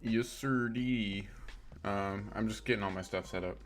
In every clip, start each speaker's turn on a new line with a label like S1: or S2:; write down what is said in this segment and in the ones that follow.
S1: Yes, sir. D. I'm just getting all my stuff set up.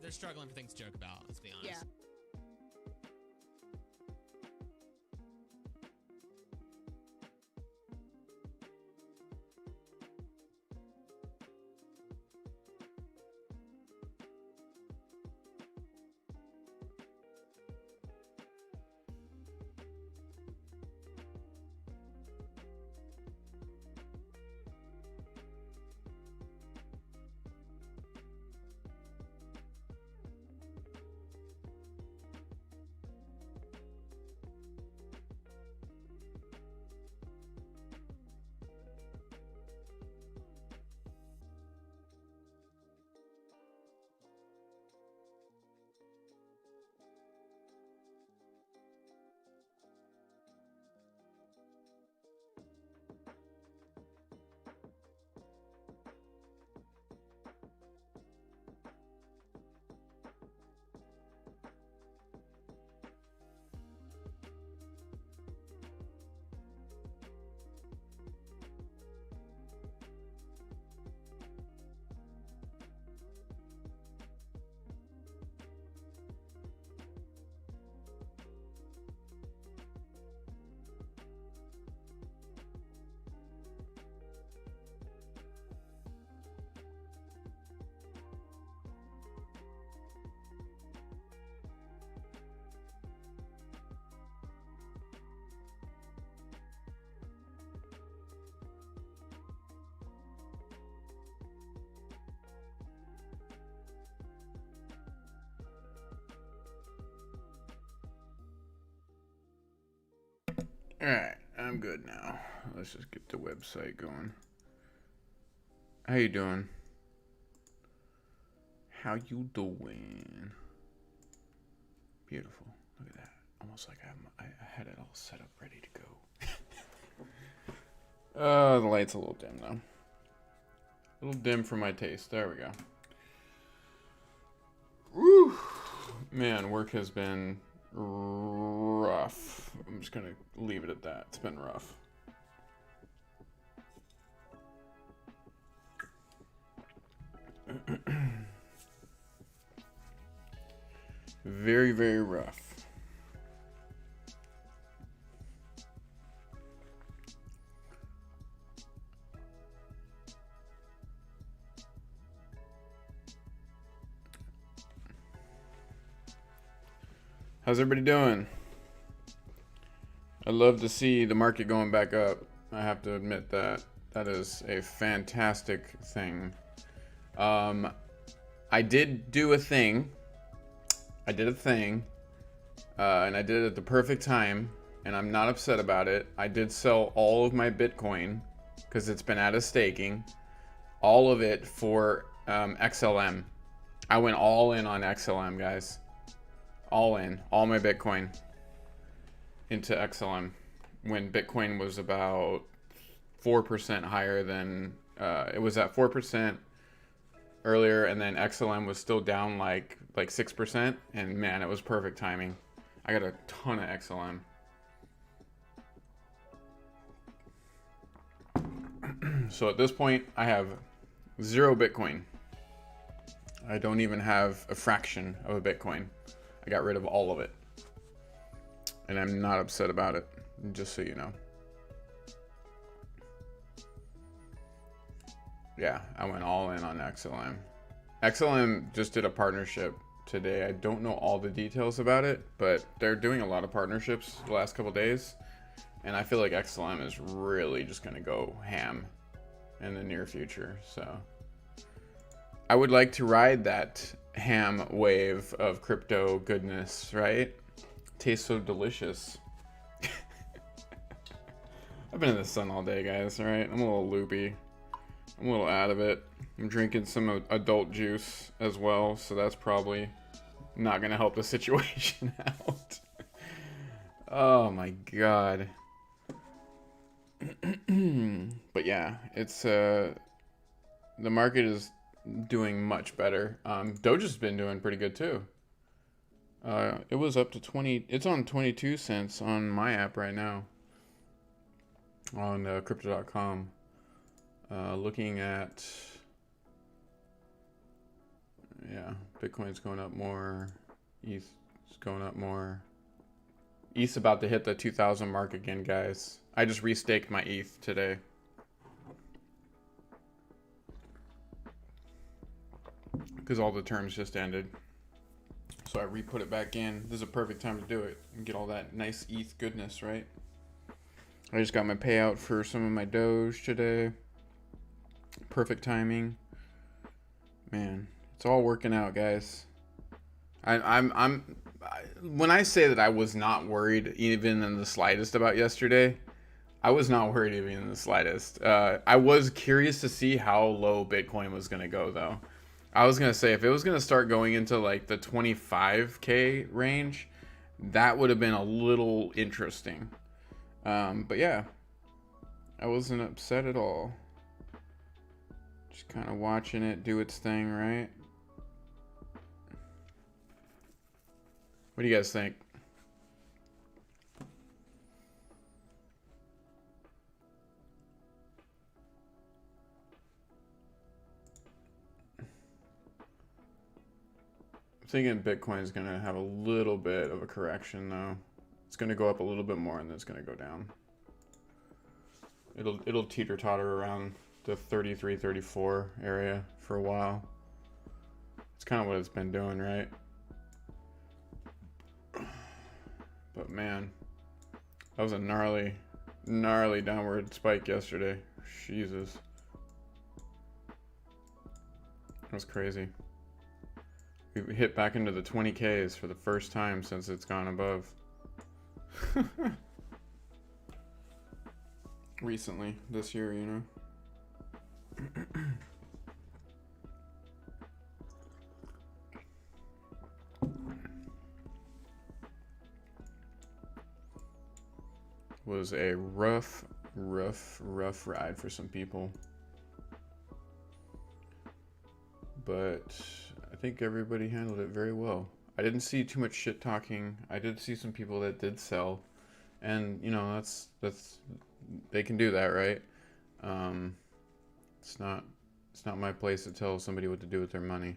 S2: They're struggling for things to joke about, let's be honest.
S3: Yeah.
S1: Alright, I'm good now. Let's just get the website going. How you doing? How you doing? Beautiful. Look at that. Almost like I had it all set up ready to go. The light's a little dim though. A little dim for my taste. There we go. Woo! Man, work has been rough. I'm just gonna leave it at that. It's been rough. Very, very rough. How's everybody doing? I love to see the market going back up. I have to admit that. That is a fantastic thing. I did do a thing. I did a thing. And I did it at the perfect time. And I'm not upset about it. I did sell all of my Bitcoin because it's been out of staking. All of it for XLM. I went all in on XLM, guys. All in. All my Bitcoin into XLM. When Bitcoin was about 4% higher than... it was at 4% earlier, and then XLM was still down like 6%. And man, it was perfect timing. I got a ton of XLM. So at this point, I have 0 Bitcoin. I don't even have a fraction of a Bitcoin. I got rid of all of it. And I'm not upset about it, just so you know. Yeah, I went all in on XLM. XLM just did a partnership today. I don't know all the details about it, but they're doing a lot of partnerships the last couple days. And I feel like XLM is really just going to go ham in the near future. So I would like to ride that ham wave of crypto goodness, right? Tastes so delicious. I've been in the sun all day, guys, all right? I'm a little loopy. I'm a little out of it. I'm drinking some adult juice as well, so that's probably not going to help the situation out. Oh my god. But yeah, it's the market is doing much better. Doge's been doing pretty good too. It was up to 20. It's on 22 cents on my app right now on crypto.com. Looking at, yeah, Bitcoin's going up more. ETH's going up more. ETH's about to hit the 2,000 mark again, guys. I just restaked my ETH today. Because all the terms just ended. So I re-put it back in. This is a perfect time to do it and get all that nice ETH goodness, right? I just got my payout for some of my Doge today. Perfect timing. Man, it's all working out, guys. When I say that I was not worried even in the slightest about yesterday, I was not worried even in the slightest. I was curious to see how low Bitcoin was going to go, though. I was going to say, if it was going to start going into like the 25K range, that would have been a little interesting. But yeah, I wasn't upset at all. Just kind of watching it do its thing, right? What do you guys think? I'm thinking Bitcoin is going to have a little bit of a correction, though. It's going to go up a little bit more, and then it's going to go down. It'll teeter-totter around the 33, 34 area for a while. It's kind of what it's been doing, right? But man, that was a gnarly downward spike yesterday. Jesus. That was crazy. We hit back into the 20Ks for the first time since it's gone above. Recently, this year, you know. Was a rough ride for some people. But I think everybody handled it very well. I didn't see too much shit talking. I did see some people that did sell. And, you know, that's they can do that, right? It's not my place to tell somebody what to do with their money.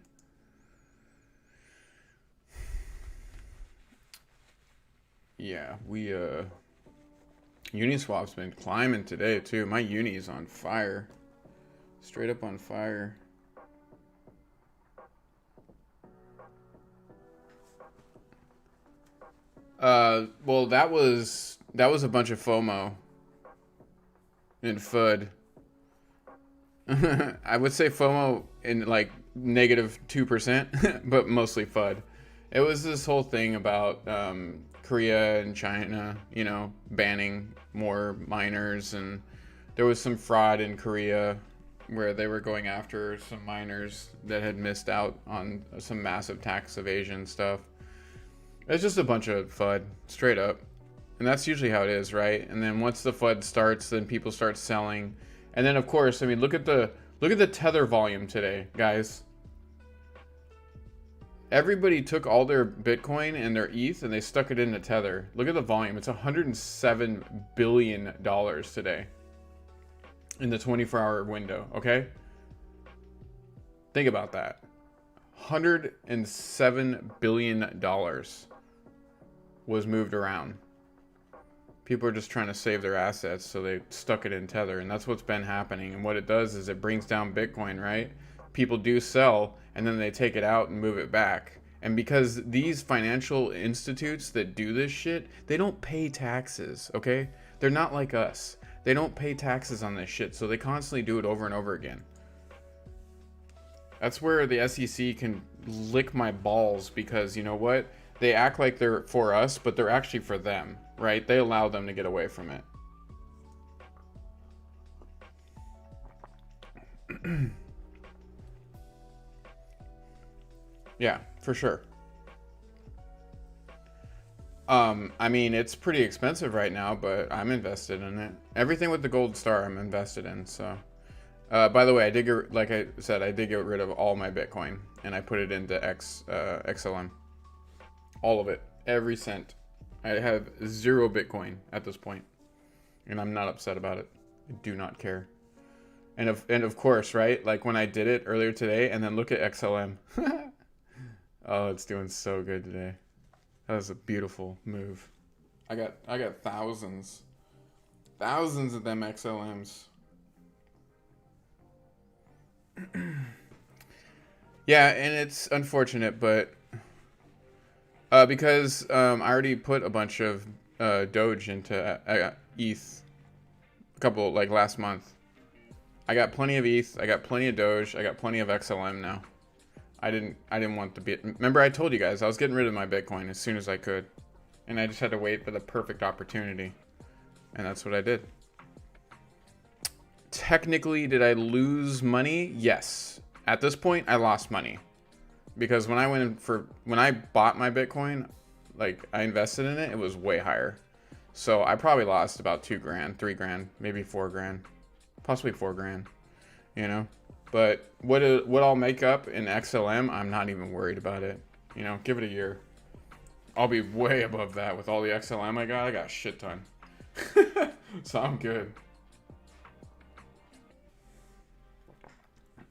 S1: Yeah, Uniswap's been climbing today too. My Uni's on fire. Straight up on fire. Well, that was That was a bunch of FOMO and FUD. I would say FOMO in like -2%, but mostly FUD. It was this whole thing about Korea and China, you know, banning more miners, and there was some fraud in Korea where they were going after some miners that had missed out on some massive tax evasion stuff. It's just a bunch of FUD, straight up. And that's usually how it is, right? And then once the FUD starts, then people start selling. And then of course, I mean, look at the tether volume today, guys. Everybody took all their Bitcoin and their ETH and they stuck it into Tether. Look at the volume. It's $107 billion today in the 24-hour window, okay? Think about that. $107 billion was moved around. People are just trying to save their assets, so they stuck it in Tether, and that's what's been happening. And what it does is it brings down Bitcoin, right? People do sell, and then they take it out and move it back. And because these financial institutes that do this shit, they don't pay taxes, okay? They're not like us. They don't pay taxes on this shit, so they constantly do it over and over again. That's where the SEC can lick my balls, because you know what? They act like they're for us, but they're actually for them, right? They allow them to get away from it. Yeah, for sure. I mean, it's pretty expensive right now, but I'm invested in it. Everything with the gold star, I'm invested in. So, by the way, I did get, like I said, I did get rid of all my Bitcoin, and I put it into XLM. All of it, every cent. I have 0 Bitcoin at this point, and I'm not upset about it. I do not care. And of course, right? Like when I did it earlier today, and then look at XLM. Oh, it's doing so good today. That was a beautiful move. I got thousands of them XLMs. Yeah, and it's unfortunate, but because I already put a bunch of Doge into ETH a couple, like last month. I got plenty of ETH, I got plenty of Doge, I got plenty of XLM now. I didn't want the bit. Remember I told you guys I was getting rid of my Bitcoin as soon as I could, and I just had to wait for the perfect opportunity, and that's what I did. Technically, did I lose money? Yes. At this point, I lost money, because when I bought my Bitcoin, like I invested in it, it was way higher. So I probably lost about $2,000, $3,000, maybe $4,000, possibly $4,000. You know. But what I'll make up in XLM, I'm not even worried about it. You know, give it a year. I'll be way above that with all the XLM I got. I got a shit ton. So I'm good.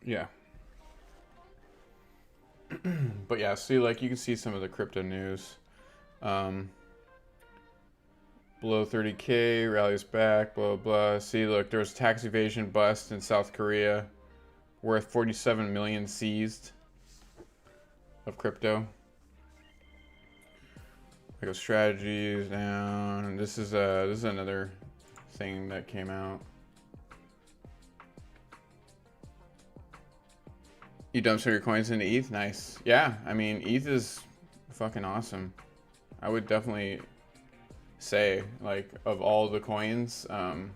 S1: Yeah. But yeah, see, like you can see some of the crypto news. Below 30K, rallies back, blah, blah. See, look, there was tax evasion bust in South Korea. Worth 47 million seized of crypto. Strategies down. And this is another thing that came out. You dump some of your coins into ETH? Nice. Yeah, I mean, ETH is fucking awesome. I would definitely say, like, of all the coins and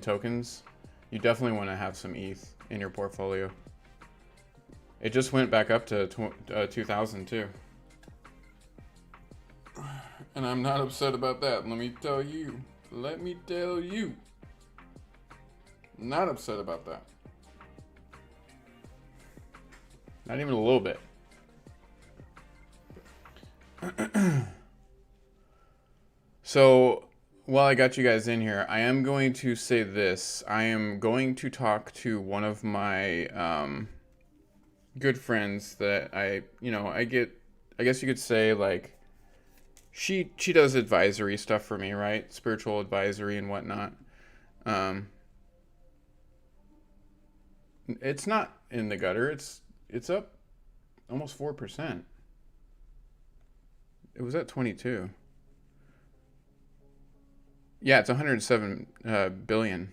S1: tokens, you definitely want to have some ETH in your portfolio. It just went back up to 2,000 too. And I'm not upset about that. Let me tell you. Not upset about that. Not even a little bit. So, while I got you guys in here, I am going to say this. I am going to talk to one of my good friends that I guess you could say, like, she does advisory stuff for me, right? Spiritual advisory and whatnot. It's not in the gutter. It's up almost 4%. It was at 22. Yeah, it's 107 billion.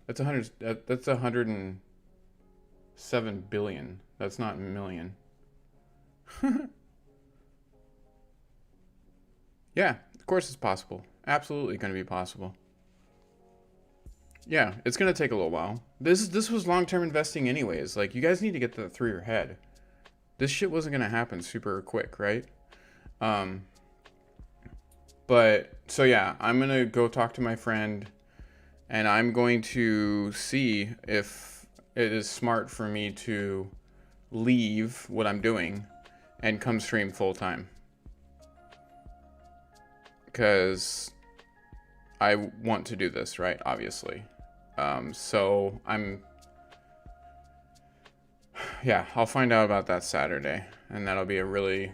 S1: That's 107 billion. That's not million. Yeah, of course it's possible. Absolutely going to be possible. Yeah, it's going to take a little while. This was long-term investing anyways. Like, you guys need to get that through your head. This shit wasn't going to happen super quick, right? Um but so yeah, I'm going to go talk to my friend and I'm going to see if it is smart for me to leave what I'm doing and come stream full time. Because I want to do this, right? Obviously. So yeah, I'll find out about that Saturday, and that'll be a really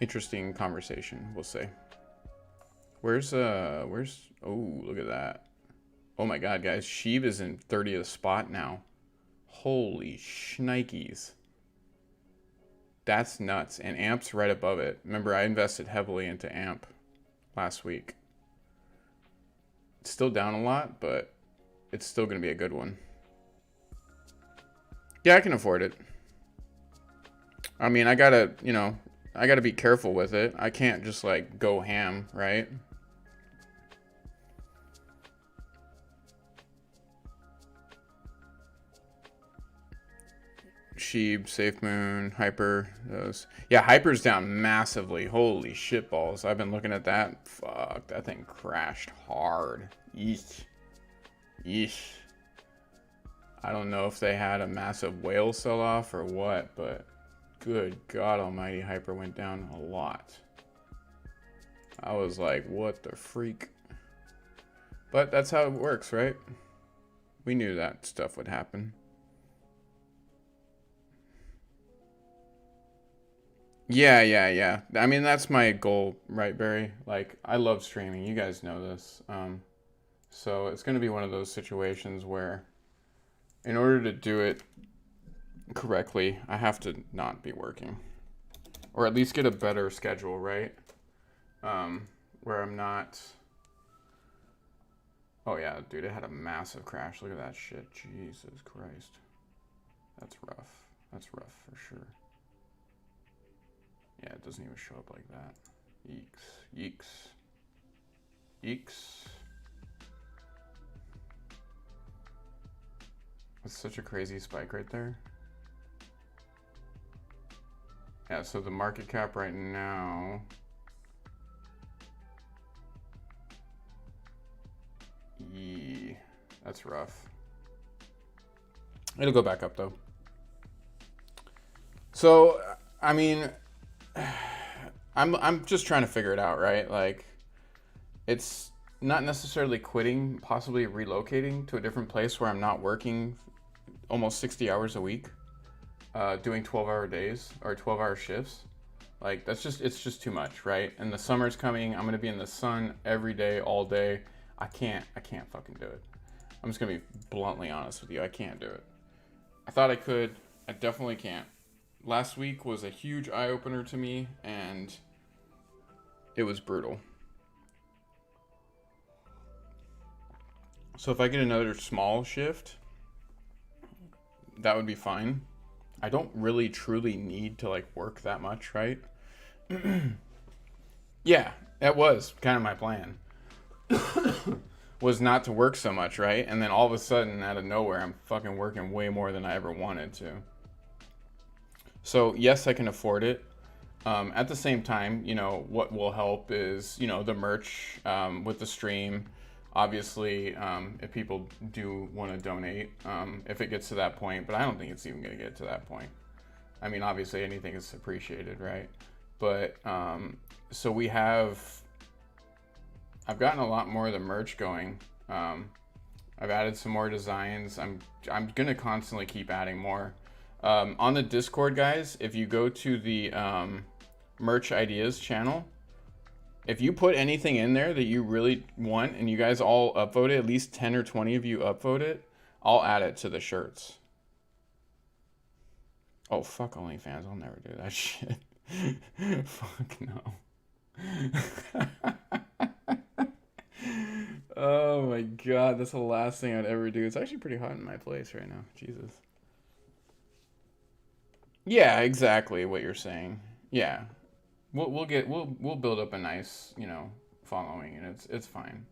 S1: interesting conversation. We'll see. Where's oh, look at that. Oh my God, guys, Sheeb is in 30th spot now. Holy shnikes. That's nuts. And Amp's right above it. Remember, I invested heavily into Amp last week. It's still down a lot, but it's still going to be a good one. Yeah, I can afford it. I mean, I gotta be careful with it. I can't just like go ham, right? Sheeb, Safe Moon, Hyper, those. Yeah, Hyper's down massively. Holy shit balls. I've been looking at that. Fuck, that thing crashed hard. Yeesh. Yeesh. I don't know if they had a massive whale sell-off or what, but good God almighty, Hyper went down a lot. I was like, what the freak? But that's how it works, right? We knew that stuff would happen. Yeah. I mean, that's my goal, right, Barry? Like, I love streaming. You guys know this. So it's going to be one of those situations where in order to do it correctly, I have to not be working. Or at least get a better schedule, right? Where I'm not... Oh, yeah, dude, it had a massive crash. Look at that shit. Jesus Christ. That's rough. That's rough for sure. Yeah, it doesn't even show up like that. Yeeks. That's such a crazy spike right there. Yeah, so the market cap right now... That's rough. It'll go back up though. So, I mean... I'm just trying to figure it out, right? Like, it's not necessarily quitting, possibly relocating to a different place where I'm not working almost 60 hours a week, doing 12-hour days or 12-hour shifts. Like, it's just too much, right? And the summer's coming. I'm gonna be in the sun every day, all day. I can't fucking do it. I'm just gonna be bluntly honest with you. I can't do it. I thought I could. I definitely can't. Last week was a huge eye-opener to me, and it was brutal. So if I get another small shift, that would be fine. I don't really truly need to like work that much, right? Yeah, that was kind of my plan. Was not to work so much, right? And then all of a sudden, out of nowhere, I'm fucking working way more than I ever wanted to. So yes, I can afford it. At the same time, you know, what will help is, you know, the merch with the stream. Obviously, if people do want to donate, if it gets to that point, but I don't think it's even going to get to that point. I mean, obviously anything is appreciated, right? But, so I've gotten a lot more of the merch going. I've added some more designs. I'm going to constantly keep adding more. On the Discord, guys, if you go to the merch ideas channel, if you put anything in there that you really want and you guys all upvote it, at least 10 or 20 of you upvote it, I'll add it to the shirts. Oh, fuck OnlyFans. I'll never do that shit. Fuck no. Oh my god, that's the last thing I'd ever do. It's actually pretty hot in my place right now. Jesus. Yeah, exactly what you're saying. Yeah, we'll build up a nice, following, and it's fine.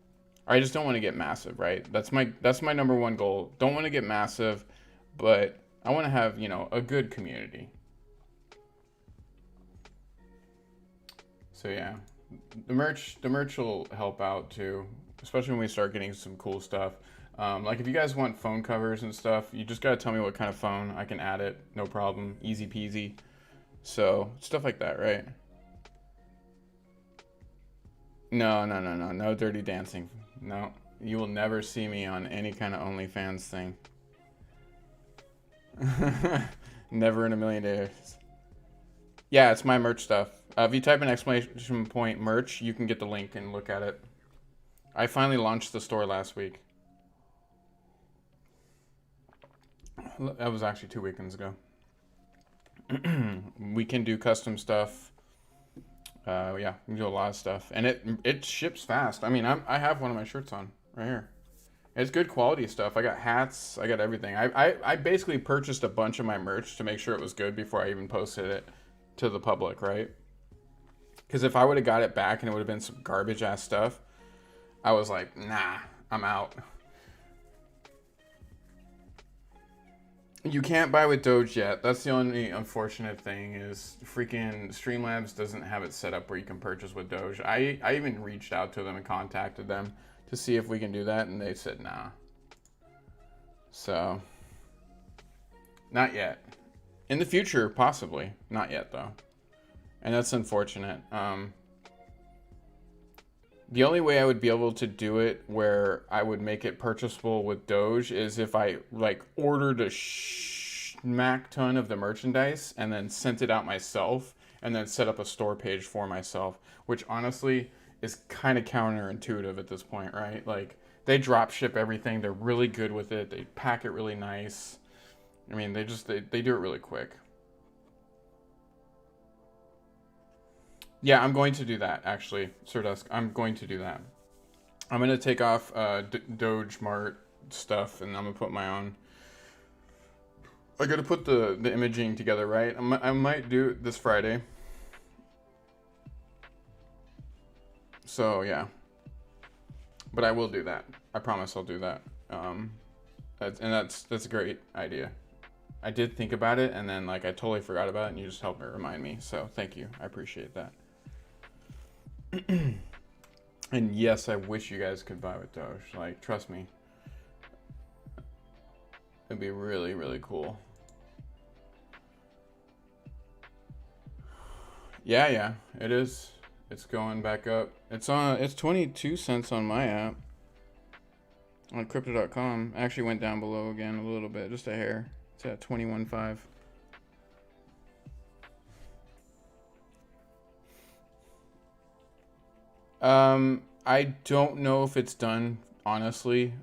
S1: I just don't want to get massive, right? That's my number one goal. Don't want to get massive, but I want to have, a good community. So yeah, the merch will help out too, especially when we start getting some cool stuff. Like if you guys want phone covers and stuff, you just gotta tell me what kind of phone. I can add it, no problem, easy peasy. So stuff like that, right? No, no, no, no, no dirty dancing. No, you will never see me on any kind of OnlyFans thing. Never in a million days. Yeah, it's my merch stuff. If you type in exclamation point merch, you can get the link and look at it. I finally launched the store last week. That was actually 2 weekends ago. We can do custom stuff. Yeah, we can do a lot of stuff, and it ships fast. I mean, I have one of my shirts on right here. It's good quality stuff. I got hats. I got everything. I basically purchased a bunch of my merch to make sure it was good before I even posted it to the public, right? Because if I would have got it back and it would have been some garbage ass stuff, I was like, nah, I'm out. You can't buy with Doge yet. That's the only unfortunate thing is freaking Streamlabs doesn't have it set up where you can purchase with Doge. I even reached out to them and contacted them to see if we can do that, and they said nah. So, not yet. In the future, possibly. Not yet, though. And that's unfortunate. The only way I would be able to do it where I would make it purchasable with Doge is if I like ordered a smack ton of the merchandise and then sent it out myself and then set up a store page for myself, which honestly is kind of counterintuitive at this point, right? Like they drop ship everything. They're really good with it. They pack it really nice. I mean, they do it really quick. Yeah, I'm going to do that, actually, Sir Dusk. I'm going to do that. I'm going to take off Doge Mart stuff, and I'm going to put my own. I got to put the imaging together, right? I might do it this Friday. So, yeah. But I will do that. I promise I'll do that. That's a great idea. I did think about it, and then, like, I totally forgot about it, and you just helped me remind me. So, thank you. I appreciate that. And yes, I wish you guys could buy with Doge. Like, trust me. It'd be really, really cool. Yeah, it is. It's going back up. It's 22 cents on my app. On crypto.com. Actually went down below again a little bit, just a hair. It's at 21.5. I don't know if it's done, honestly.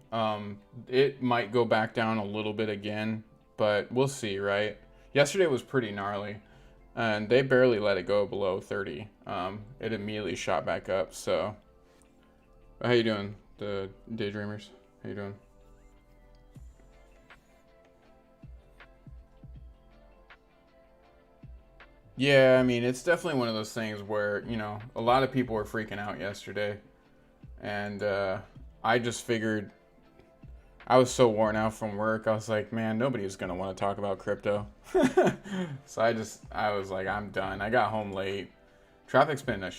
S1: It might go back down a little bit again, but we'll see, right? Yesterday was pretty gnarly, and they barely let it go below 30. It immediately shot back up, so. How you doing, the Daydreamers? How you doing? Yeah, I mean, it's definitely one of those things where, a lot of people were freaking out yesterday. And I just figured I was so worn out from work. I was like, man, nobody's going to want to talk about crypto. So I was like, I'm done. I got home late. Traffic's been a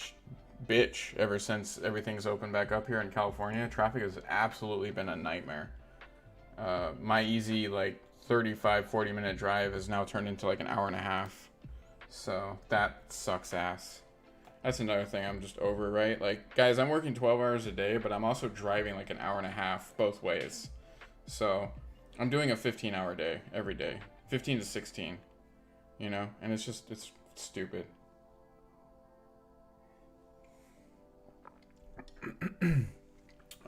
S1: bitch ever since everything's opened back up here in California. Traffic has absolutely been a nightmare. My easy, like, 35, 40-minute drive has now turned into like an hour and a half. So that sucks ass. That's another thing I'm just over, right? Like, guys, I'm working 12 hours a day, but I'm also driving like an hour and a half both ways. So I'm doing a 15-hour day every day, 15 to 16, and it's stupid. I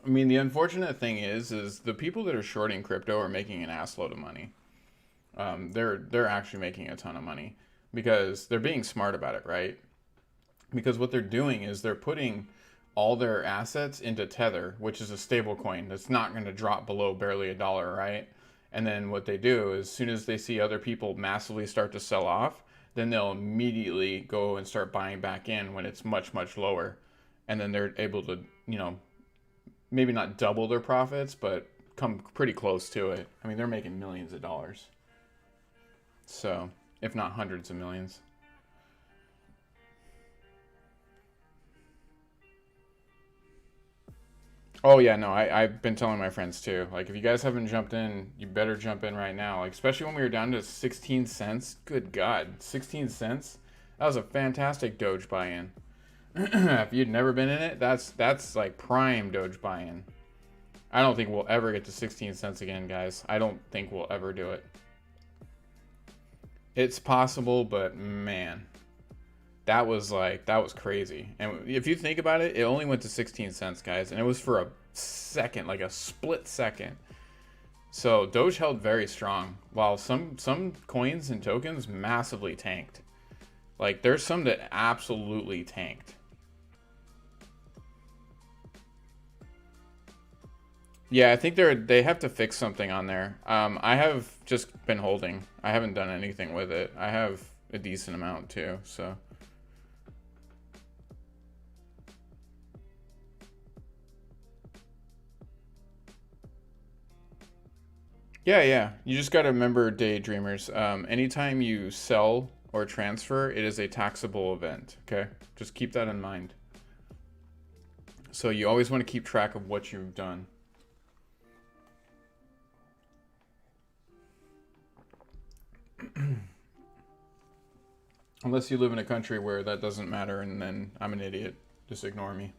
S1: mean, the unfortunate thing is the people that are shorting crypto are making an ass load of money. They're actually making a ton of money because they're being smart about it, right? because what they're doing is they're putting all their assets into Tether, which is a stable coin that's not going to drop below barely $1, right? And then what they do is, as soon as they see other people massively start to sell off, then they'll immediately go and start buying back in when it's much, much lower. And then they're able to, maybe not double their profits, but come pretty close to it. I mean, they're making millions of dollars. So, if not hundreds of millions. Oh yeah, no, I've been telling my friends too. Like, if you guys haven't jumped in, you better jump in right now. Like, especially when we were down to 16 cents. Good God, 16 cents? That was a fantastic Doge buy-in. If you'd never been in it, that's like prime Doge buy-in. I don't think we'll ever get to 16 cents again, guys. I don't think we'll ever do it. It's possible, but man, that was crazy. And if you think about it, it only went to 16 cents, guys, and it was for a second, like a split second. So Doge held very strong, while some coins and tokens massively tanked. Like, there's some that absolutely tanked. Yeah, I think they have to fix something on there. I have just been holding. I haven't done anything with it. I have a decent amount too, so. Yeah. You just got to remember, daydreamers. Anytime you sell or transfer, it is a taxable event. Okay, just keep that in mind. So you always want to keep track of what you've done. Unless you live in a country where that doesn't matter, and then I'm an idiot. Just ignore me.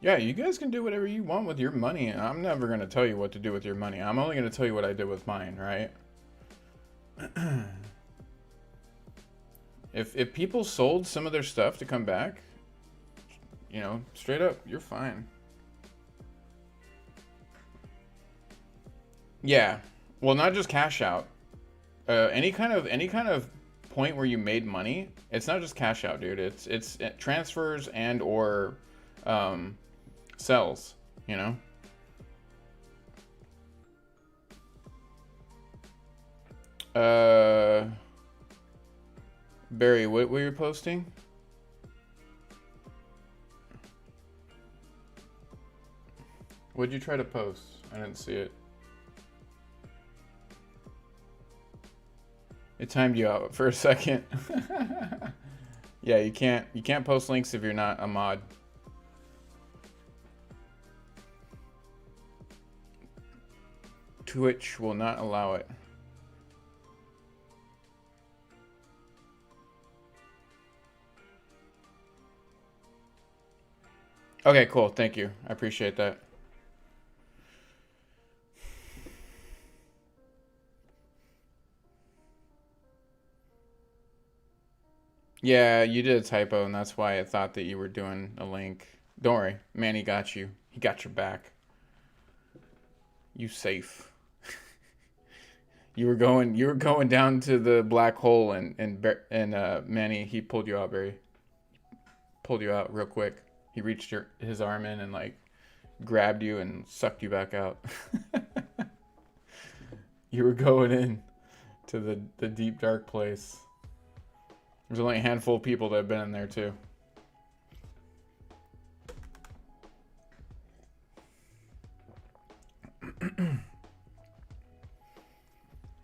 S1: Yeah, you guys can do whatever you want with your money. I'm never going to tell you what to do with your money. I'm only going to tell you what I did with mine, right? If people sold some of their stuff to come back, straight up, you're fine. Yeah. Well, not just cash out. Any kind of point where you made money, it's not just cash out, dude. It's transfers and or sells, Barry, what were you posting? What'd you try to post? I didn't see it. It timed you out for a second. Yeah, you can't post links if you're not a mod. Twitch will not allow it. Okay, cool. Thank you. I appreciate that. Yeah, you did a typo, and that's why I thought that you were doing a link. Don't worry, Manny got you. He got your back. You safe. You were going down to the black hole, and Manny, he pulled you out, Barry. Pulled you out real quick. He reached his arm in and like grabbed you and sucked you back out. You were going in to the deep dark place. There's only a handful of people that have been in there too.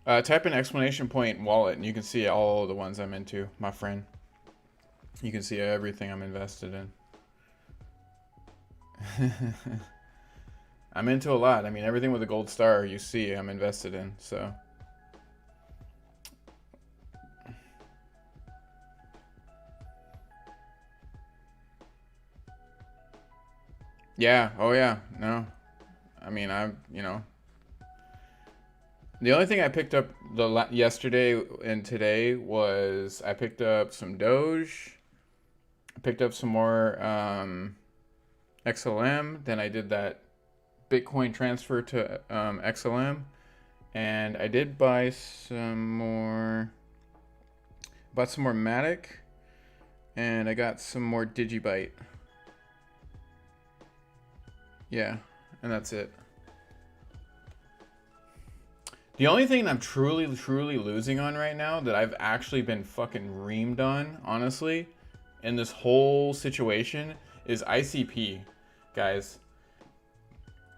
S1: Type in exclamation point wallet and you can see all the ones I'm into, my friend. You can see everything I'm invested in. I'm into a lot. I mean, everything with a gold star you see I'm invested in, so. Yeah, oh yeah, no. I mean, the only thing I picked up yesterday and today was I picked up some Doge. I picked up some more XLM. Then I did that Bitcoin transfer to XLM. And I did buy some more. Bought some more Matic. And I got some more Digibyte. Yeah, and that's it. The only thing I'm truly losing on right now that I've actually been fucking reamed on, honestly, in this whole situation is ICP, guys.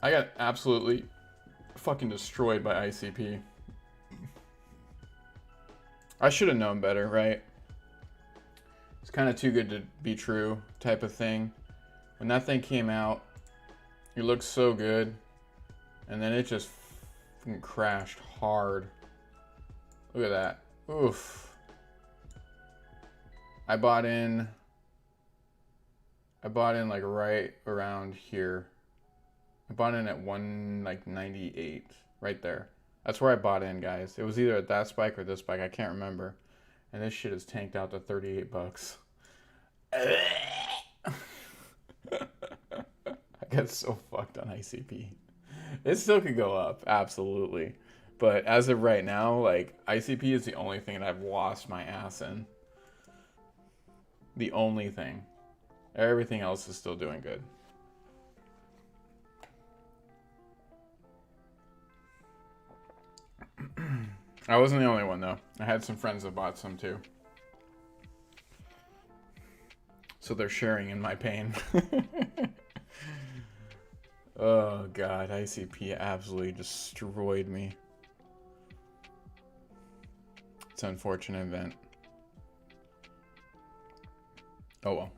S1: I got absolutely fucking destroyed by ICP. I should have known better, right? It's kind of too good to be true type of thing. When that thing came out, it looked so good, and then it just fucking crashed hard. Look at that. Oof. I bought in like right around here. I bought in at 198, right there. That's where I bought in, guys. It was either at that spike or this spike. I can't remember. And this shit is tanked out to 38 bucks. I got so fucked on ICP. It still could go up, absolutely. But as of right now, like, ICP is the only thing that I've lost my ass in. The only thing. Everything else is still doing good. I wasn't the only one, though. I had some friends that bought some, too. So they're sharing in my pain. Oh, God. ICP absolutely destroyed me. It's an unfortunate event. Oh, well.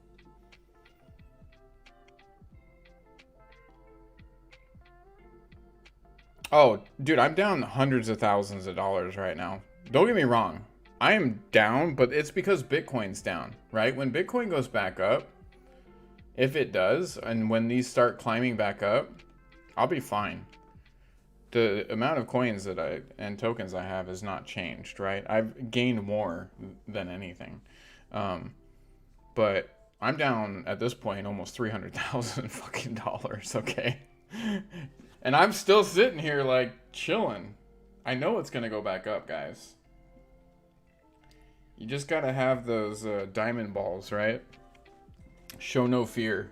S1: Oh, dude, I'm down hundreds of thousands of dollars right now. Don't get me wrong. I am down, but it's because Bitcoin's down, right? When Bitcoin goes back up, if it does, and when these start climbing back up, I'll be fine. The amount of coins and tokens I have has not changed, right? I've gained more than anything. But I'm down at this point almost 300,000 fucking dollars, okay? And I'm still sitting here like chilling. I know it's gonna go back up, guys. You just gotta have those diamond balls, right? Show no fear.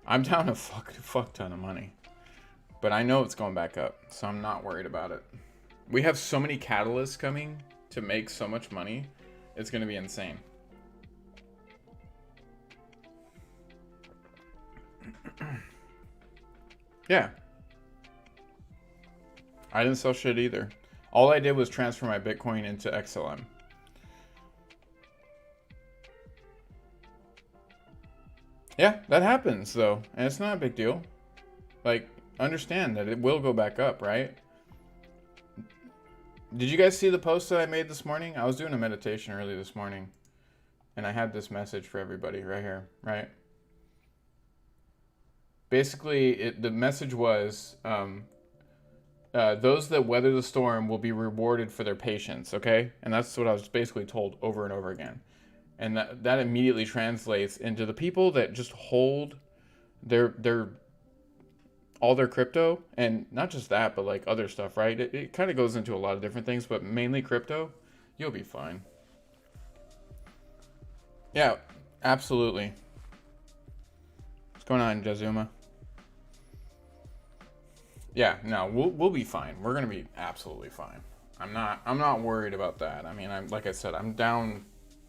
S1: I'm down a fuck ton of money. But I know it's going back up, so I'm not worried about it. We have so many catalysts coming to make so much money. It's gonna be insane. Yeah. I didn't sell shit either. All I did was transfer my Bitcoin into XLM. Yeah, that happens though. And it's not a big deal. Like, understand that it will go back up, right? Did you guys see the post that I made this morning? I was doing a meditation early this morning. And I had this message for everybody right here, right? Basically, the message was, those that weather the storm will be rewarded for their patience, okay? And that's what I was basically told over and over again. And that immediately translates into the people that just hold all their crypto, and not just that, but like other stuff, right? It kind of goes into a lot of different things, but mainly crypto, you'll be fine. Yeah, absolutely. What's going on, Jazuma? Yeah, no, we'll be fine. We're gonna be absolutely fine. I'm not worried about that. I mean, like I said, I'm down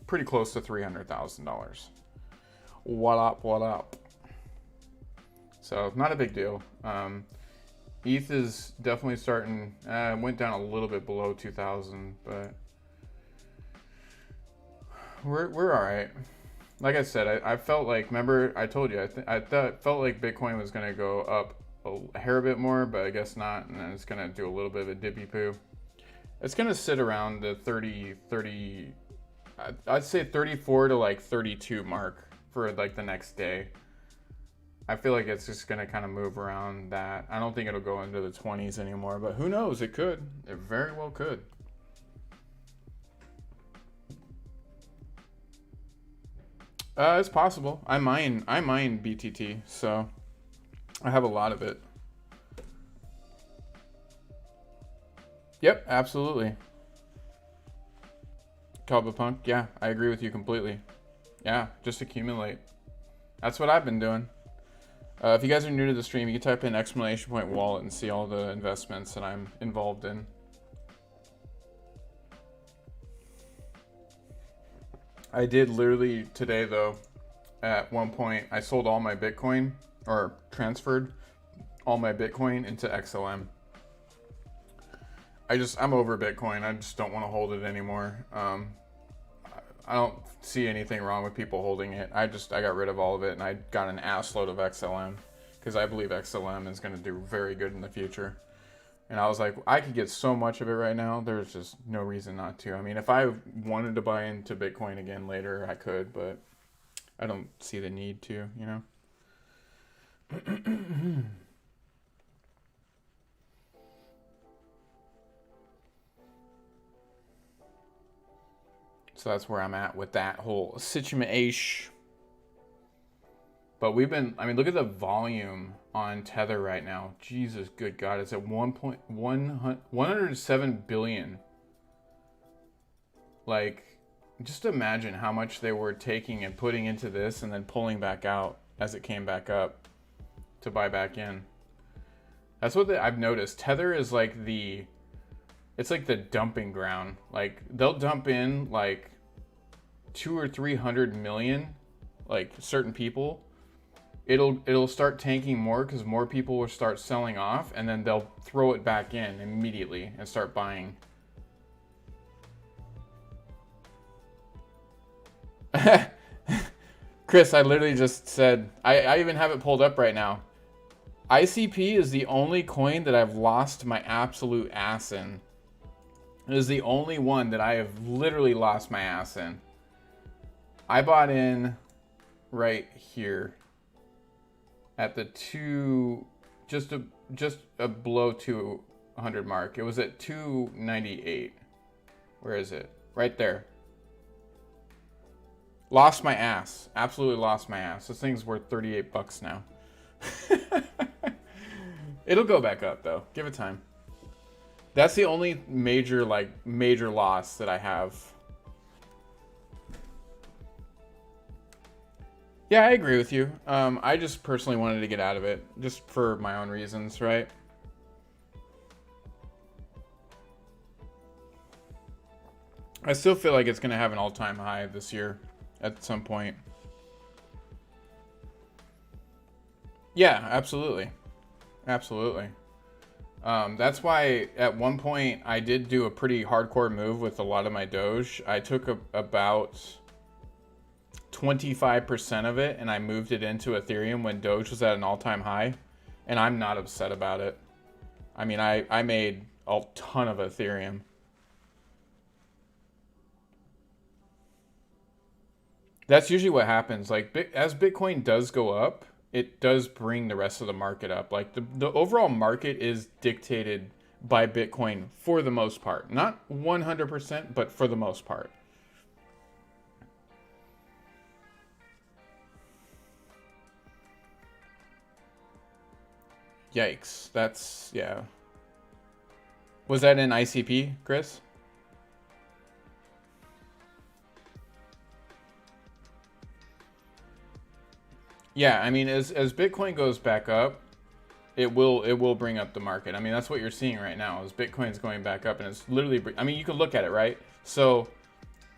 S1: pretty close to $300,000. What up? What up? So not a big deal. ETH is definitely starting. Went down a little bit below 2,000, but we're all right. Like I said, I felt like, remember I told you I felt like Bitcoin was gonna go up a hair bit more, but I guess not, and then it's gonna do a little bit of a dippy poo. It's gonna sit around the 30, I'd say 34 to like 32 mark for like the next day. I feel like it's just gonna kind of move around that. I don't think it'll go into the 20s anymore, but who knows? It could. It very well could. It's possible. I mine BTT, so I have a lot of it. Yep, absolutely. Punk, yeah, I agree with you completely. Yeah, just accumulate. That's what I've been doing. If you guys are new to the stream, you can type in !wallet and see all the investments that I'm involved in. I did literally today, though, at one point, I sold all my Bitcoin, or transferred all my Bitcoin into XLM. I'm over Bitcoin. I just don't want to hold it anymore. I don't see anything wrong with people holding it. I got rid of all of it, and I got an ass load of XLM because I believe XLM is going to do very good in the future. And I was like, I could get so much of it right now. There's just no reason not to. I mean, if I wanted to buy into Bitcoin again later, I could, but I don't see the need to, you know? So that's where I'm at with that whole situation. But look at the volume on Tether right now. Jesus, good God. It's at 107 billion. Like, just imagine how much they were taking and putting into this and then pulling back out as it came back up to buy back in. That's what I've noticed. Tether is like it's like the dumping ground. Like, they'll dump in like 200 or 300 million, like certain people. It'll start tanking more because more people will start selling off, and then they'll throw it back in immediately and start buying. Chris, I literally just said, I even have it pulled up right now. ICP is the only coin that I've lost my absolute ass in. It is the only one that I have literally lost my ass in. I bought in right here at the just below 200 mark. It was at 298. Where is it? Right there. Lost my ass. Absolutely lost my ass. This thing's worth 38 bucks now. It'll go back up though. Give it time. That's the only major loss that I have. Yeah, I agree with you. I just personally wanted to get out of it, just for my own reasons, right? I still feel like it's going to have an all-time high this year at some point. Yeah, absolutely. Absolutely. That's why at one point I did do a pretty hardcore move with a lot of my Doge. I took about 25% of it and I moved it into Ethereum when Doge was at an all-time high, and I'm not upset about it. I mean, I made a ton of Ethereum. That's usually what happens. Like, as Bitcoin does go up, it does bring the rest of the market up. Like, the overall market is dictated by Bitcoin for the most part. Not 100%, but for the most part. Yikes. That's, yeah. Was that in ICP, Chris? Yeah, I mean, as Bitcoin goes back up, it will bring up the market. I mean, that's what you're seeing right now, is Bitcoin's going back up, and it's literally, I mean, you can look at it, right? So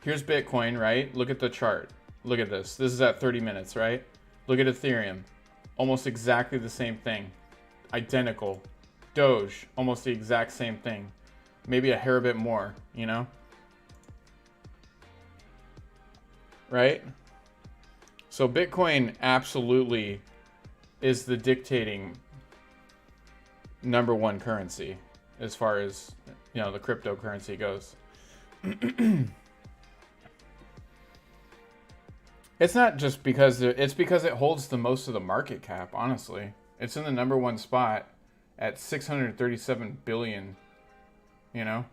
S1: here's Bitcoin, right? Look at the chart. Look at this. This is at 30 minutes, right? Look at Ethereum. Almost exactly the same thing. Identical. Doge, almost the exact same thing. Maybe a hair bit more, you know? Right? So Bitcoin absolutely is the dictating #1 currency as far as, you know, the cryptocurrency goes. It's not just because it's because it holds the most of the market cap, honestly. It's in the #1 spot at 637 billion, you know?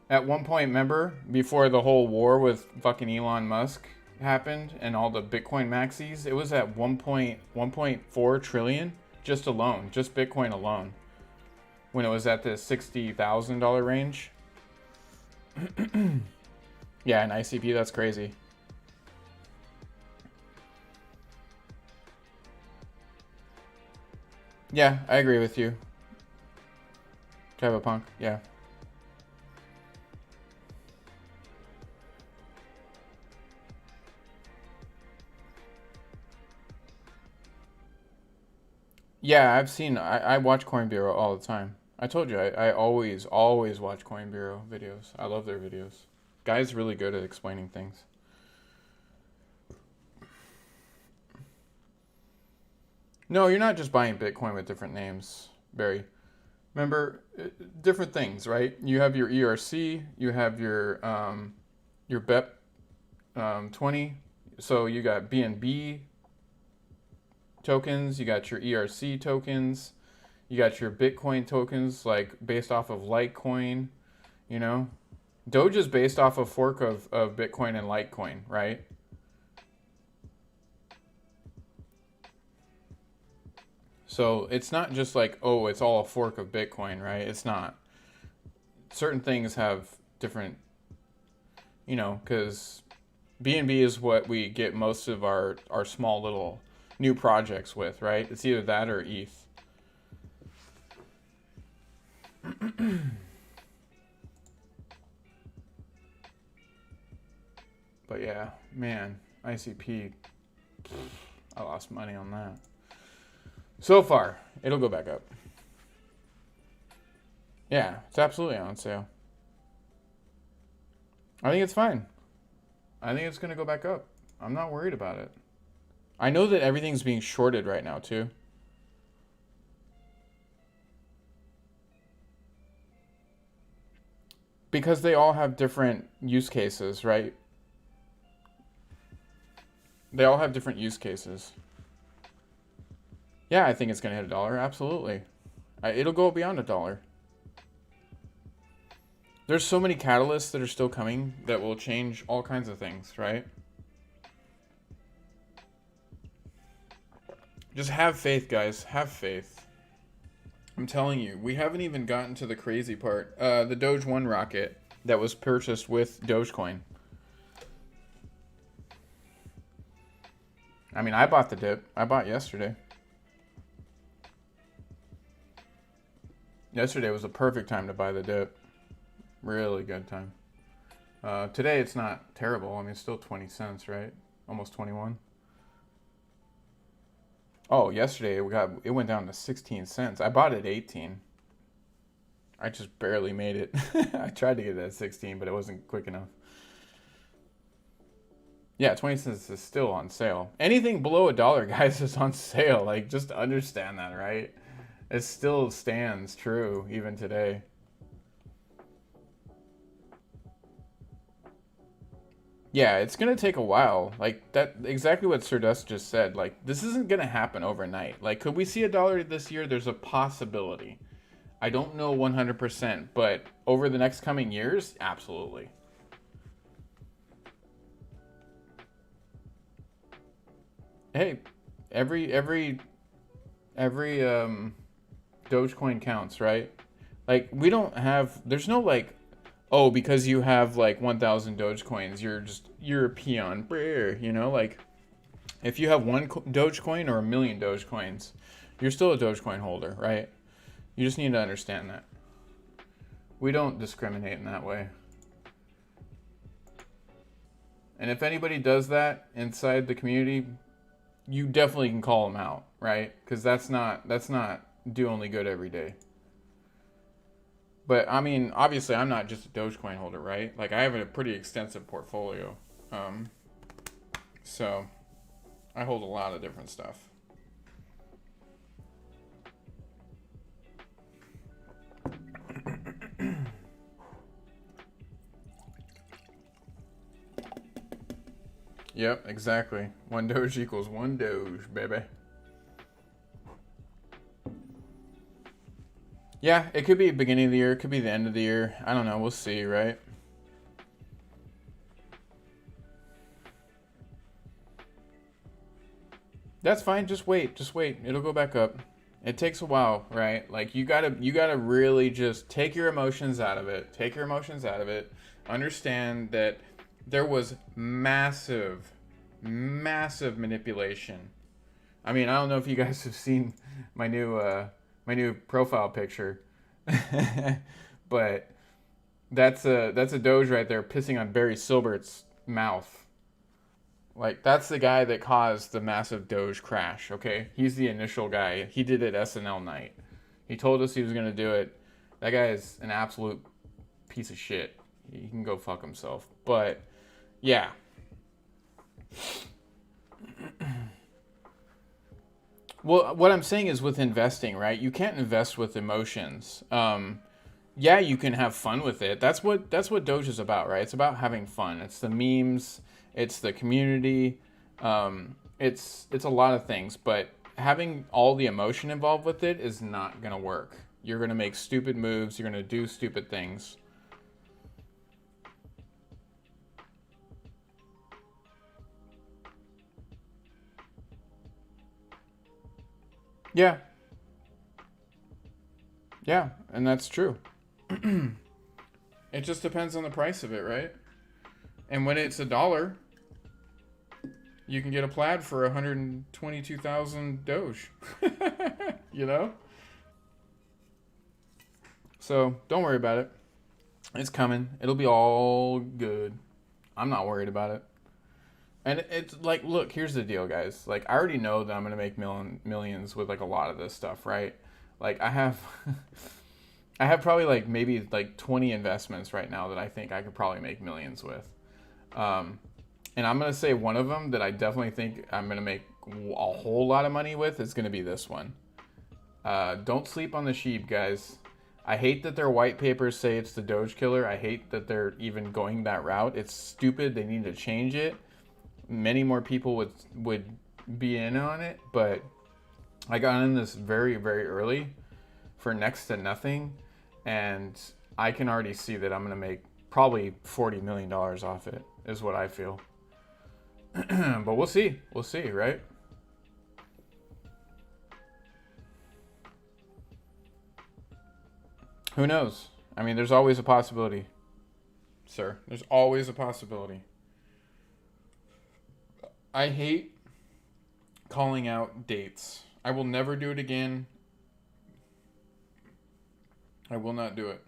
S1: At one point, remember, before the whole war with fucking Elon Musk happened and all the Bitcoin maxis, it was at 1.4 trillion just alone, just Bitcoin alone. when it was at the $60,000 range. Yeah, an ICP, that's crazy. Yeah, I agree with you. Punk, yeah. Yeah, I've seen, I watch Coin Bureau all the time. I told you, I always watch Coin Bureau videos. I love their videos. Guy's really good at explaining things. No, you're not just buying Bitcoin with different names, Barry. Remember, different things, right? You have your ERC, you have your BEP 20. So you got BNB tokens, you got your ERC tokens, you got your Bitcoin tokens, like based off of Litecoin, you know? Doge is based off a fork of Bitcoin and Litecoin, right? So it's not just like, oh, it's all a fork of Bitcoin, right? It's not. Certain things have different, you know, because BNB is what we get most of our small little new projects with, right? It's either that or ETH. But yeah, man, ICP, I lost money on that. So far, it'll go back up. Yeah, it's absolutely on sale. I think it's fine. I think it's going to go back up. I'm not worried about it. I know that everything's being shorted right now, too. Because they all have different use cases, right? They all have different use cases. Yeah, I think it's going to hit $1. Absolutely. It'll go beyond $1. There's so many catalysts that are still coming that will change all kinds of things, right? Just have faith, guys. Have faith. I'm telling you, we haven't even gotten to the crazy part. The Doge 1 rocket that was purchased with Dogecoin. I mean, I bought the dip. I bought yesterday. Yesterday was the perfect time to buy the dip. Really good time. Today it's not terrible. I mean, it's still 20 cents, right? Almost 21. Oh, yesterday it went down to 16 cents. I bought it at 18. I just barely made it. I tried to get it at 16, but it wasn't quick enough. Yeah, 20 cents is still on sale. Anything below $1, guys, is on sale. Like, just understand that, right? It still stands true even today. Yeah, it's gonna take a while. Like that, exactly what Sir Dust just said. Like, this isn't gonna happen overnight. Like, could we see $1 this year? There's a possibility. I don't know 100%, but over the next coming years, absolutely. Hey, every Dogecoin counts, right? Like, we don't have. There's no like, oh, because you have like 1,000 Dogecoins, you're a peon. You know, like, if you have one Dogecoin or a million Dogecoins, you're still a Dogecoin holder, right? You just need to understand that. We don't discriminate in that way. And if anybody does that inside the community, you definitely can call them out, right? Because that's not do only good every day. But I mean, obviously, I'm not just a Dogecoin holder, right? Like, I have a pretty extensive portfolio, so I hold a lot of different stuff. Yep, exactly. One Doge equals one Doge, baby. Yeah, it could be beginning of the year. It could be the end of the year. I don't know. We'll see, right? That's fine. Just wait. Just wait. It'll go back up. It takes a while, right? Like you gotta really just take your emotions out of it. Take your emotions out of it. Understand that there was massive, massive manipulation. I mean, I don't know if you guys have seen my new profile picture, but that's a Doge right there pissing on Barry Silbert's mouth. Like that's the guy that caused the massive Doge crash. Okay, he's the initial guy. He did it SNL night. He told us he was gonna do it. That guy is an absolute piece of shit. He can go fuck himself. But yeah. Well, what I'm saying is with investing, right? You can't invest with emotions. Yeah, you can have fun with it. That's what Doge is about, right? It's about having fun. It's the memes, it's the community, it's a lot of things. But having all the emotion involved with it is not gonna work. You're gonna make stupid moves. You're gonna do stupid things. Yeah, yeah, and that's true. It just depends on the price of it, right? And when it's $1, you can get a plaid for 122,000 Doge. You know? So don't worry about it. It's coming. It'll be all good. I'm not worried about it. And it's like, look, here's the deal, guys. Like, I already know that I'm gonna make millions with like a lot of this stuff, right? Like, I have, I have probably like maybe like 20 investments right now that I think I could probably make millions with. And I'm gonna say one of them that I definitely think I'm gonna make a whole lot of money with is gonna be this one. Don't sleep on the sheep, guys. I hate that their white papers say it's the Doge killer. I hate that they're even going that route. It's stupid. They need to change it. Many more people would be in on it, but I got in this very, very early for next to nothing, and I can already see that I'm gonna make probably $40 million off it, is what I feel. But we'll see. We'll see, right? Who knows? I mean, there's always a possibility, sir. There's always a possibility. I hate calling out dates. I will never do it again. I will not do it.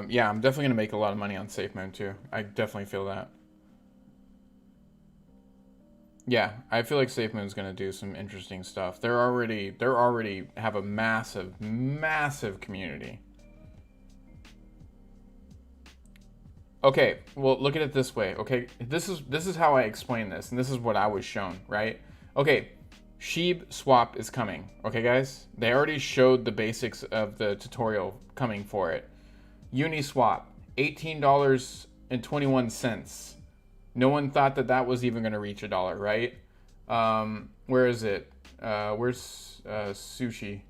S1: Yeah, I'm definitely gonna make a lot of money on SafeMoon too. I definitely feel that. Yeah, I feel like SafeMoon's gonna do some interesting stuff. They're already have a massive, massive community. Okay, well, look at it this way. Okay, this is how I explain this, and this is what I was shown, right? Okay, Sheeb swap is coming. Okay, guys, they already showed the basics of the tutorial coming for it. Uniswap, $18.21. No one thought that that was even going to reach $1, right? Where is it? Where's sushi?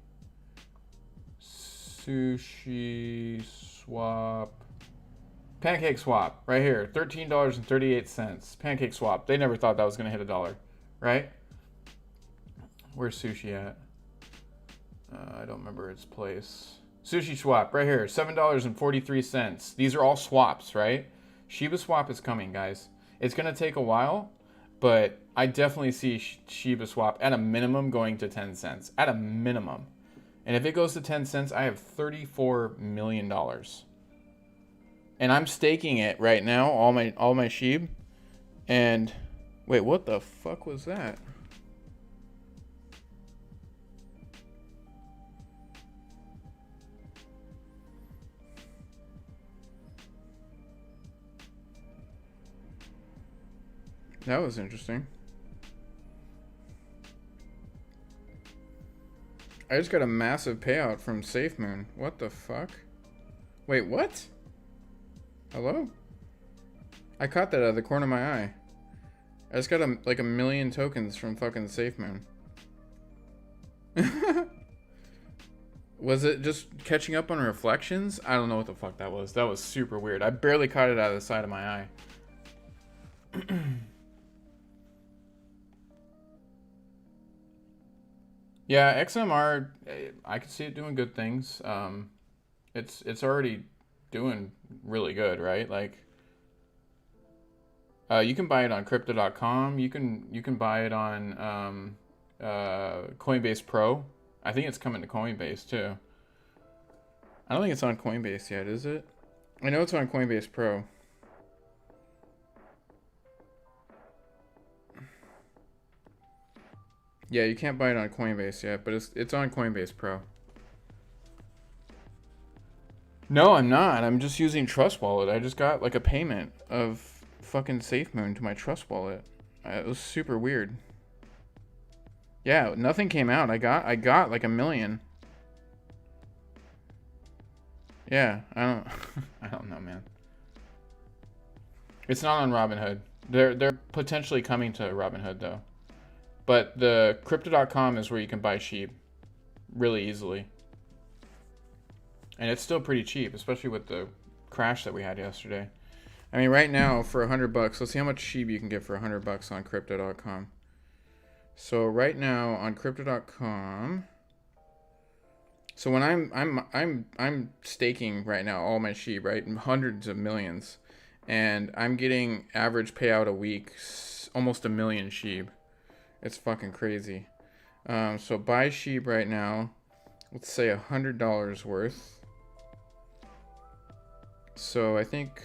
S1: Sushi swap. Pancake swap, right here, $13.38. Pancake swap. They never thought that was going to hit $1, right? Where's sushi at? I don't remember its place. Sushi swap, right here, $7.43. These are all swaps, right? Shiba swap is coming, guys. It's going to take a while, but I definitely see Shiba swap at a minimum going to 10 cents. At a minimum. And if it goes to 10 cents, I have $34 million. And I'm staking it right now, all my Sheeb. And wait, what the fuck was that? That was interesting. I just got a massive payout from SafeMoon. What the fuck? Wait, what? Hello? I caught that out of the corner of my eye. I just got like a million tokens from fucking SafeMoon. Was it just catching up on reflections? I don't know what the fuck that was. That was super weird. I barely caught it out of the side of my eye. Yeah, XMR, I could see it doing good things. It's already doing really good, right? Like, you can buy it on crypto.com. You can buy it on Coinbase Pro. I think it's coming to Coinbase too. I don't think it's on Coinbase yet, is it? I know it's on Coinbase Pro. Yeah, you can't buy it on Coinbase yet, but it's on Coinbase Pro. No, I'm not. I'm just using Trust Wallet. I just got like a payment of fucking SafeMoon to my Trust Wallet. It was super weird. Yeah, nothing came out. I got like 1 million. Yeah, I don't I don't know, man. It's not on Robinhood. They're potentially coming to Robinhood though. But the crypto.com is where you can buy sheep really easily. And it's still pretty cheap, especially with the crash that we had yesterday. I mean, right now for $100, let's see how much sheep you can get for $100 on crypto.com. So right now on crypto.com, so when I'm staking right now all my sheep, right, hundreds of millions, and I'm getting average payout a week, almost 1 million sheep. It's fucking crazy. So buy sheep right now. Let's say $100 worth. So I think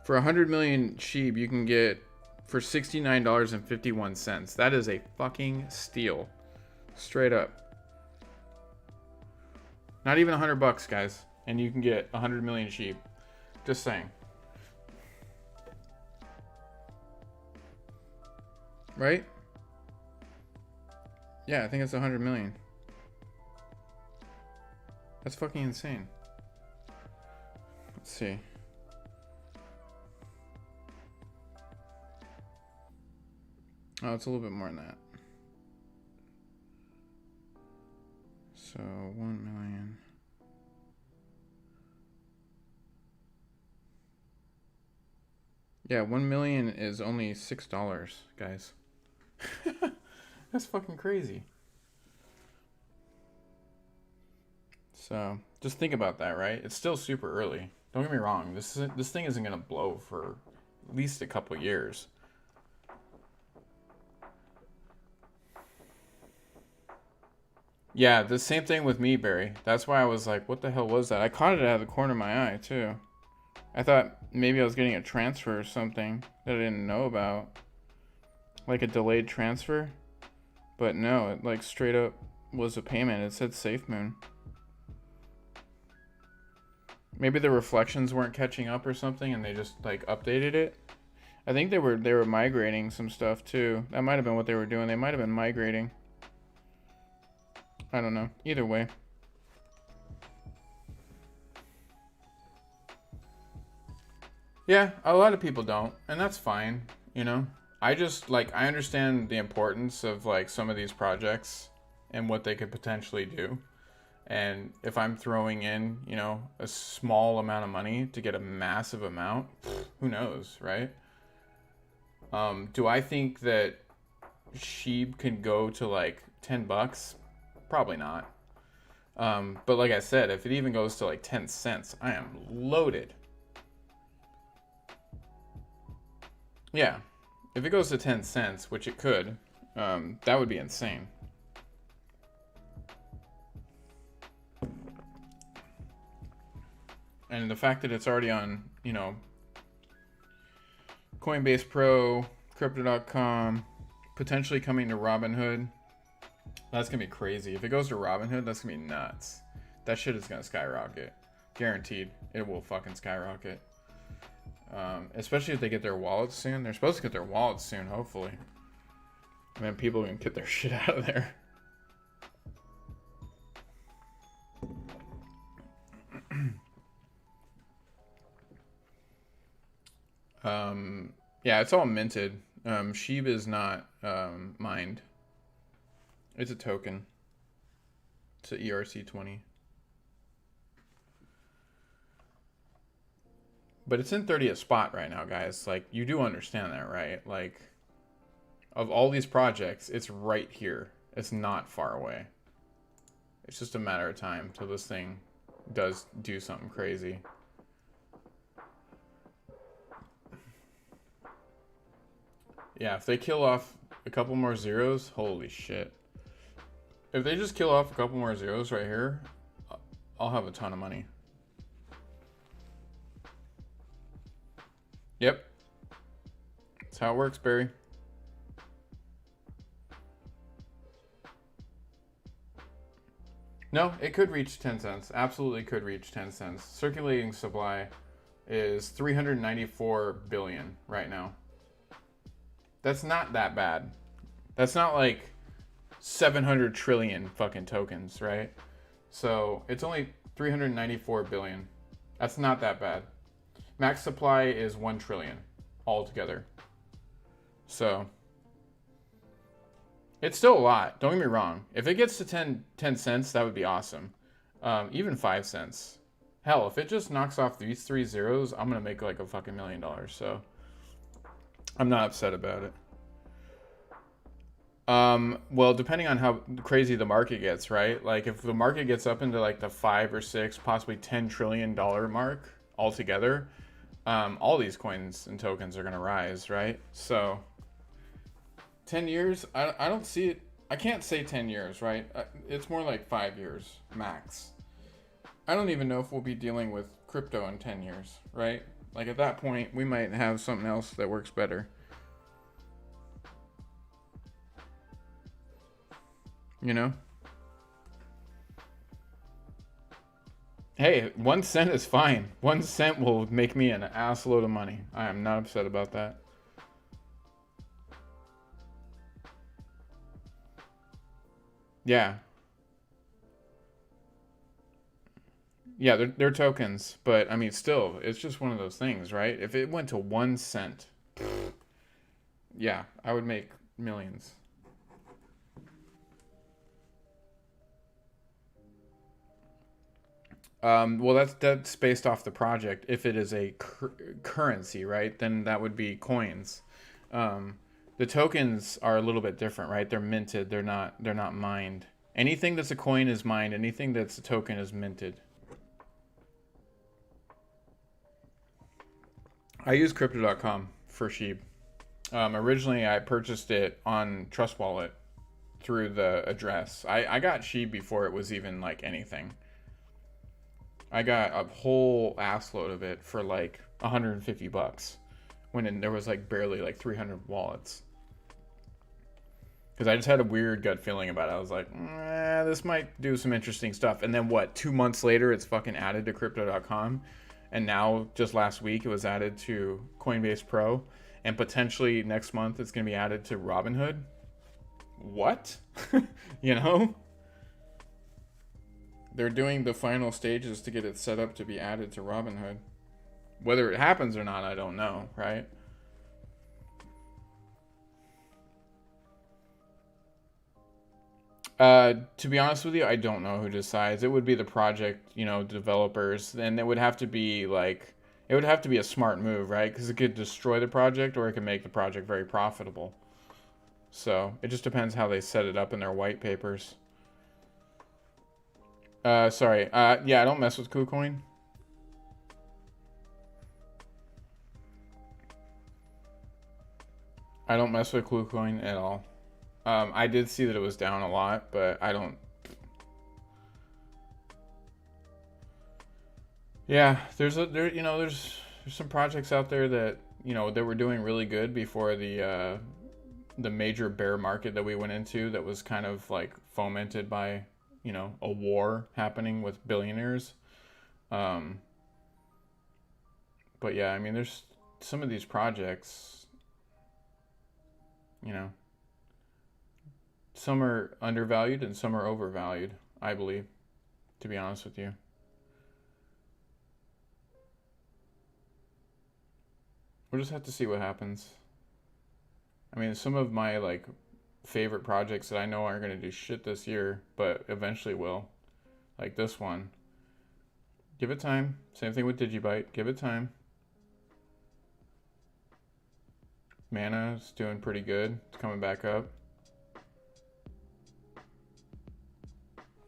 S1: for 100 million sheep, you can get for $69.51. That is a fucking steal. Straight up. Not even $100, guys. And you can get 100 million sheep. Just saying. Right? Yeah, I think it's 100 million. That's fucking insane. Let's see. Oh, it's a little bit more than that. So 1 million. Yeah, 1 million is only $6, guys. That's fucking crazy. So just think about that, right? It's still super early. Don't get me wrong. This thing isn't gonna blow for at least a couple years. Yeah, the same thing with me, Barry. That's why I was like, what the hell was that? I caught it out of the corner of my eye, too. I thought maybe I was getting a transfer or something that I didn't know about. Like a delayed transfer. But no, it like straight up was a payment. It said SafeMoon. Maybe the reflections weren't catching up or something and they just like updated it. I think they were migrating some stuff too. That might have been what they were doing. They might have been migrating. I don't know. Either way. Yeah, a lot of people don't, and that's fine, you know. I just like I understand the importance of like some of these projects and what they could potentially do. And if I'm throwing in, you know, a small amount of money to get a massive amount, who knows, right? Do I think that Sheeb can go to like $10? Probably not. But like I said, if it even goes to like 10 cents, I am loaded. Yeah. If it goes to 10 cents, which it could, that would be insane. And the fact that it's already on, you know, Coinbase Pro, Crypto.com, potentially coming to Robinhood, that's going to be crazy. If it goes to Robinhood, that's going to be nuts. That shit is going to skyrocket. Guaranteed. It will fucking skyrocket. Especially if they get their wallets soon. They're supposed to get their wallets soon, hopefully. And then people can get their shit out of there. Yeah, it's all minted. Sheeb is not mined. It's a token. It's an ERC20. But it's in 30th spot right now, guys. Like, you do understand that, right? Like, of all these projects, it's right here. It's not far away. It's just a matter of time till this thing does do something crazy. Yeah, if they kill off a couple more zeros, holy shit. If they just kill off a couple more zeros right here, I'll have a ton of money. Yep. That's how it works, Barry. No, it could reach 10 cents. Absolutely could reach 10 cents. Circulating supply is 394 billion right now. That's not that bad. That's not like 700 trillion fucking tokens, right? So it's only 394 billion. That's not that bad. Max supply is 1 trillion altogether. So it's still a lot. Don't get me wrong. If it gets to 10 cents, that would be awesome. Even 5 cents. Hell, if it just knocks off these 3 zeros, I'm going to make like a fucking $1 million. So I'm not upset about it. Well, depending on how crazy the market gets, right? Like if the market gets up into like the 5 or 6, possibly $10 trillion mark altogether, all these coins and tokens are going to rise, right? So 10 years, I don't see it. I can't say 10 years, right? It's more like 5 years max. I don't even know if we'll be dealing with crypto in 10 years, right? Like at that point, we might have something else that works better. You know? Hey, 1 cent is fine. 1 cent will make me an ass load of money. I am not upset about that. Yeah. Yeah, they're tokens, but I mean, still, it's just one of those things, right? If it went to 1 cent, yeah, I would make millions. Well, that's based off the project. If it is a currency, right, then that would be coins. The tokens are a little bit different, right? They're minted. They're not mined. Anything that's a coin is mined. Anything that's a token is minted. I use crypto.com for Sheep. Originally, I purchased it on Trust Wallet through the address. I got Sheep before it was even like anything. I got a whole assload of it for like $150 when there was like barely like 300 wallets. Because I just had a weird gut feeling about it. I was like, this might do some interesting stuff. And then what, 2 months later, it's fucking added to crypto.com. And now, just last week, it was added to Coinbase Pro. And potentially next month, it's going to be added to Robinhood. What? You know? They're doing the final stages to get it set up to be added to Robinhood. Whether it happens or not, I don't know, right? To be honest with you, I don't know who decides. It would be the project, developers, and it would have to be like, it would have to be a smart move, right? Because it could destroy the project or it could make the project very profitable. So it just depends how they set it up in their white papers. Sorry. Yeah, I don't mess with KuCoin. I don't mess with KuCoin at all. I did see that it was down a lot, but I don't. Yeah, there's some projects out there that that were doing really good before the major bear market that we went into that was kind of like fomented by a war happening with billionaires. But yeah, I mean, there's some of these projects, some are undervalued and some are overvalued, I believe, to be honest with you. We'll just have to see what happens. I mean, some of my like favorite projects that I know aren't going to do shit this year, but eventually will. Like this one. Give it time. Same thing with Digibyte. Give it time. Mana is doing pretty good. It's coming back up.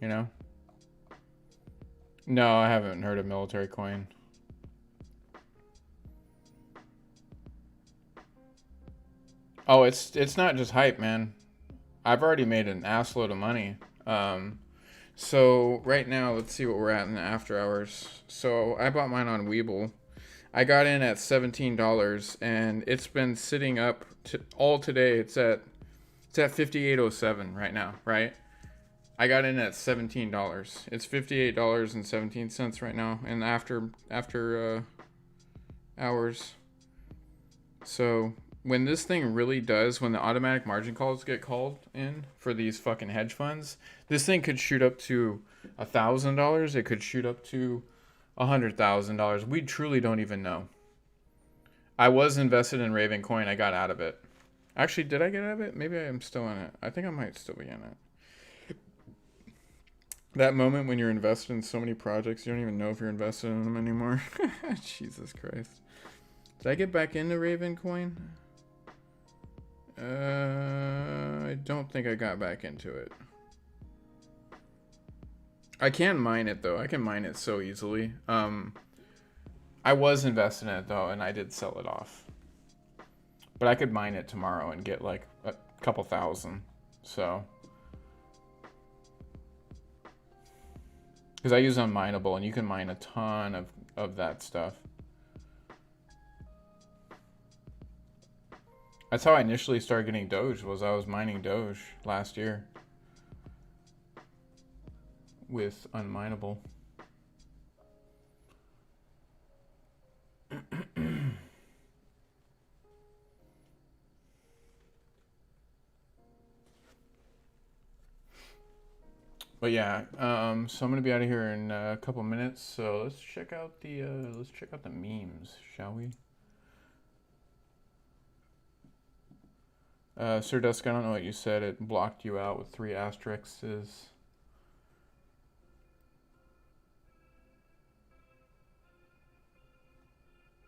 S1: You know? No, I haven't heard of military coin. Oh, it's not just hype, man. I've already made an assload of money. So right now, let's see what we're at in the after hours. So I bought mine on Webull. I got in at $17, and it's been sitting up all today. It's at 58.07 right now, right? I got in at $17. It's $58.17 right now, and after hours. So when this thing really does, when the automatic margin calls get called in for these fucking hedge funds, this thing could shoot up to $1,000. It could shoot up to $100,000. We truly don't even know. I was invested in Raven Coin. I got out of it. Actually, did I get out of it? Maybe I am still in it. I think I might still be in it. That moment when you're invested in so many projects, you don't even know if you're invested in them anymore. Jesus Christ. Did I get back into Raven Coin? I don't think I got back into it. I can mine it though. I can mine it so easily. I was invested in it though, and I did sell it off. But I could mine it tomorrow and get like a couple thousand. So, because I use Unmineable, and you can mine a ton of that stuff. That's how I initially started getting Doge, was I was mining Doge last year with Unmineable. But yeah, so I'm gonna be out of here in a couple minutes. So let's check out the memes, shall we? Sir Dusk, I don't know what you said. It blocked you out with 3 asterisks.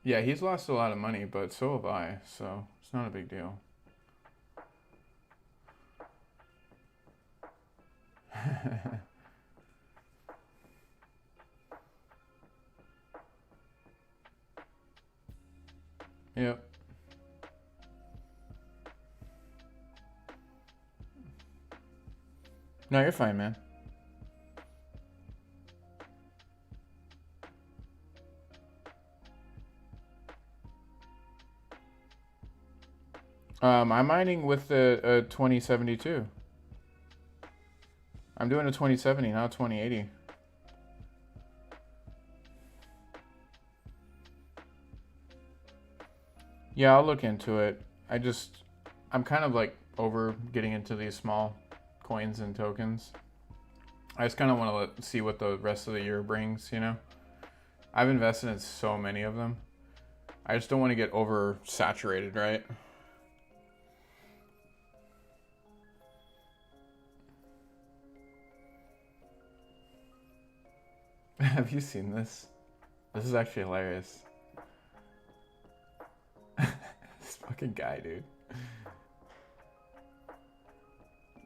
S1: Yeah, he's lost a lot of money, but so have I, so it's not a big deal. Yep. No, you're fine, man. I'm mining with a 2072. I'm doing a 2070, not a 2080. Yeah, I'll look into it. I'm kind of like over getting into these small coins and tokens. I just kind of want to see what the rest of the year brings, you know? I've invested in so many of them. I just don't want to get oversaturated, right? Have you seen this? This is actually hilarious. This fucking guy, dude.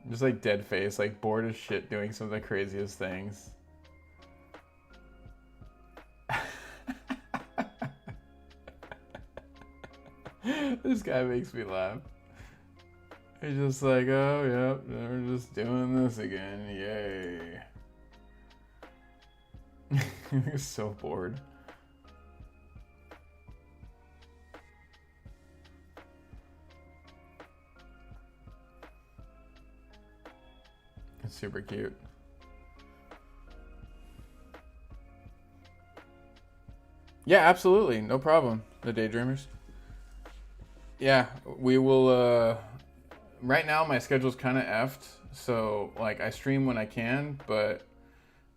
S1: Just like dead face, like bored as shit doing some of the craziest things. This guy makes me laugh. He's just like, oh, yep, we're just doing this again. Yay. He's so bored. It's super cute. Yeah, absolutely. No problem. The Daydreamers. Yeah, we will, right now my schedule's kind of effed, so like I stream when I can, but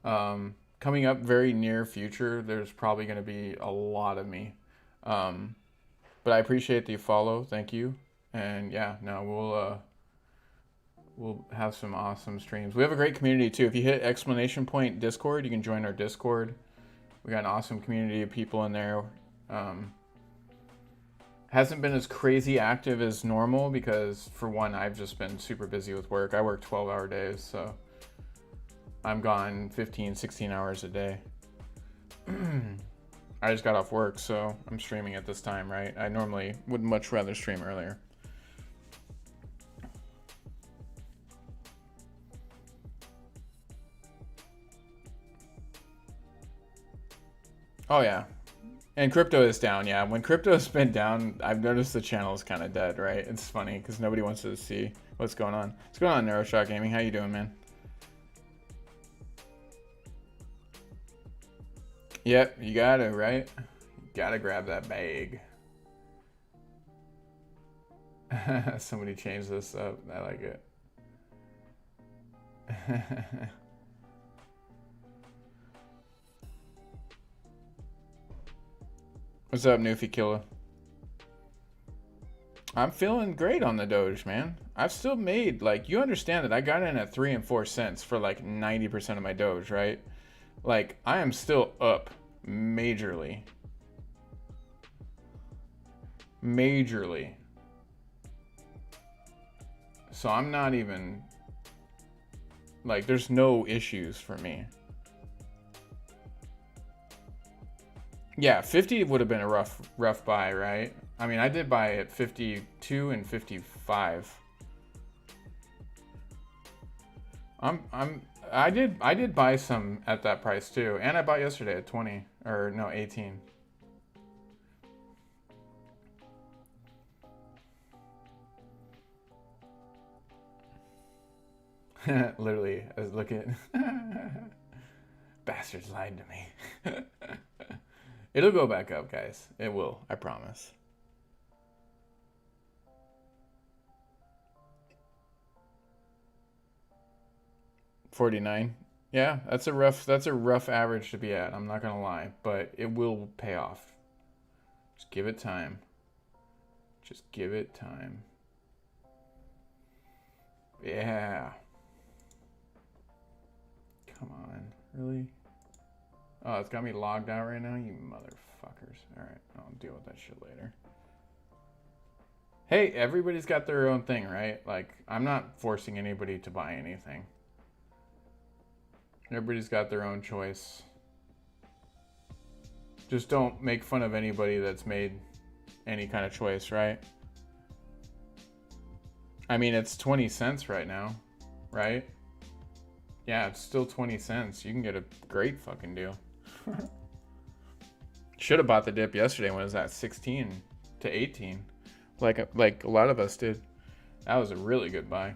S1: coming up very near future, there's probably going to be a lot of me. But I appreciate the follow. Thank you. And yeah, no, we'll have some awesome streams. We have a great community too. If you hit !point Discord, you can join our Discord. We got an awesome community of people in there. Hasn't been as crazy active as normal because, for one, I've just been super busy with work. I work 12-hour days, so I'm gone 15, 16 hours a day. I just got off work, so I'm streaming at this time, right? I normally would much rather stream earlier. Oh, yeah. And crypto is down, yeah. When crypto's been down, I've noticed the channel is kind of dead, right? It's funny because nobody wants to see what's going on. What's going on, Neuroshock Gaming? How you doing, man? Yep, you gotta, right? You gotta grab that bag. Somebody changed this up. I like it. What's up, Newfie Killer? I'm feeling great on the Doge, man. I've still made, like, you understand that I got in at 3 and 4 cents for like 90% of my Doge, right? Like, I am still up majorly. Majorly. So I'm not even, like, there's no issues for me. Yeah, 50 would have been a rough buy, right? I mean, I did buy at 52 and 55. I did buy some at that price too, and I bought yesterday at 20 or no 18. Literally, I was looking. Bastards lied to me. It'll go back up, guys. It will. I promise. $49. Yeah, that's a rough average to be at. I'm not gonna lie, but it will pay off. Just give it time. Just give it time. Yeah. Come on, really? Oh, it's got me logged out right now, you motherfuckers. Alright, I'll deal with that shit later. Hey, everybody's got their own thing, right? Like, I'm not forcing anybody to buy anything. Everybody's got their own choice. Just don't make fun of anybody that's made any kind of choice, right? I mean, it's 20 cents right now, right? Yeah, it's still 20 cents. You can get a great fucking deal. Should have bought the dip yesterday when it was at 16 to 18. Like a lot of us did. That was a really good buy.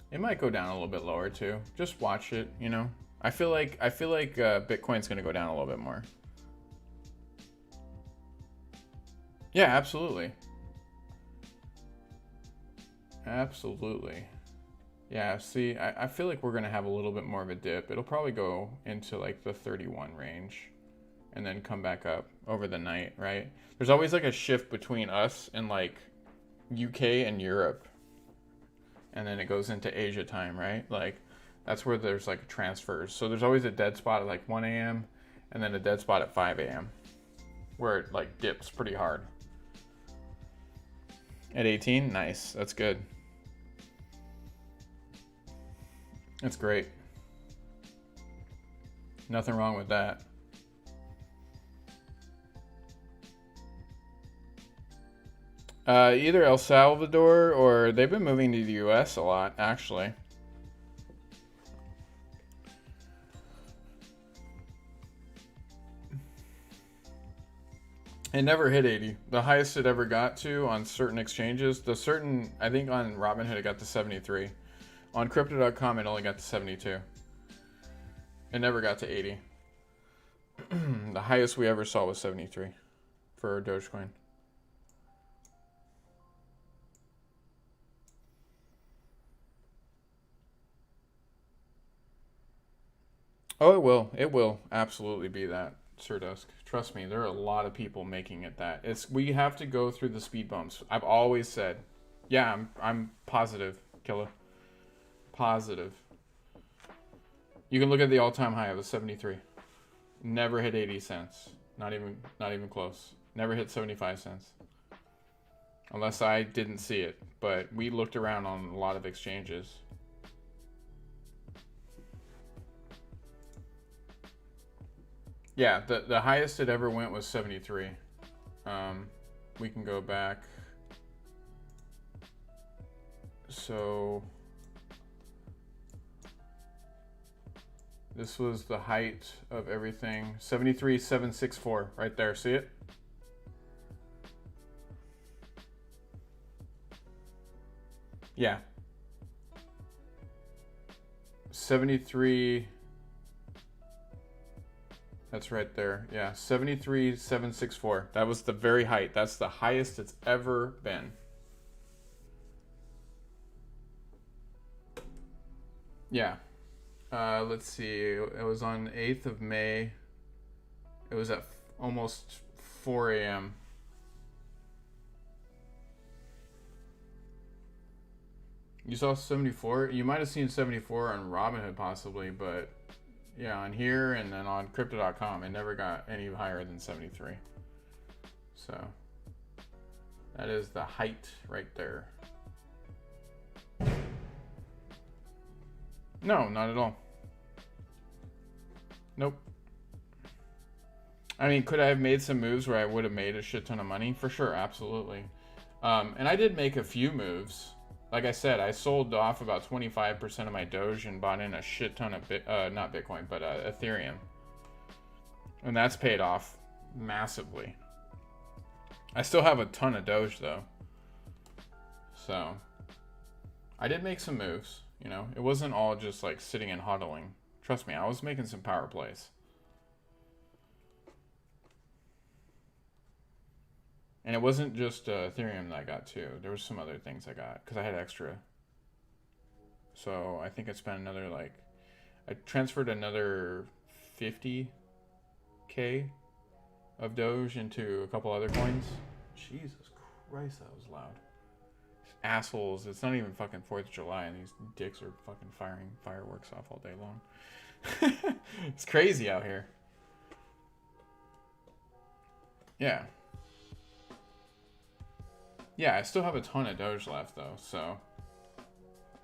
S1: It might go down a little bit lower too. Just watch it, you know. I feel like Bitcoin's gonna go down a little bit more. Yeah, absolutely. Absolutely. Yeah, see, I feel like we're gonna have a little bit more of a dip. It'll probably go into like the 31 range and then come back up over the night, right? There's always like a shift between us and like UK and Europe. And then it goes into Asia time, right? Like, that's where there's like transfers. So there's always a dead spot at like 1 a.m. and then a dead spot at 5 a.m. where it like dips pretty hard. At 18, nice. That's good. That's great. Nothing wrong with that. Either El Salvador or they've been moving to the US a lot, actually. It never hit 80. The highest it ever got to on certain exchanges, I think on Robinhood it got to 73. On Crypto.com it only got to 72. It never got to 80. The highest we ever saw was 73 for Dogecoin. Oh, it will. It will absolutely be that, Sir Dusk. Trust me, there are a lot of people making it that. We have to go through the speed bumps. I've always said, yeah, I'm positive, Killer. Positive. You can look at the all-time high of the 73. Never hit 80 cents. Not even close. Never hit 75 cents. Unless I didn't see it. But we looked around on a lot of exchanges. Yeah, the highest it ever went was 73. We can go back. So this was the height of everything. 73,764 right there. See it? Yeah. 73. That's right there. Yeah, 73,764. That was the very height. That's the highest it's ever been. Yeah. Let's see. It was on 8th of May. It was at almost 4 a.m. You saw 74? You might have seen 74 on Robinhood possibly, but yeah, on here and then on crypto.com, it never got any higher than 73. So that is the height right there. No, not at all. Nope. I mean, could I have made some moves where I would have made a shit ton of money? For sure, absolutely. And I did make a few moves. Like I said, I sold off about 25% of my Doge and bought in a shit ton of not Bitcoin, but Ethereum. And that's paid off massively. I still have a ton of Doge though. So I did make some moves, you know. It wasn't all just like sitting and hodling. Trust me, I was making some power plays. And it wasn't just Ethereum that I got too. There was some other things I got because I had extra. So I think I spent another I transferred another 50K of Doge into a couple other coins. Jesus Christ, that was loud. These assholes. It's not even fucking 4th of July and these dicks are fucking firing fireworks off all day long. It's crazy out here. Yeah. Yeah, I still have a ton of Doge left though, so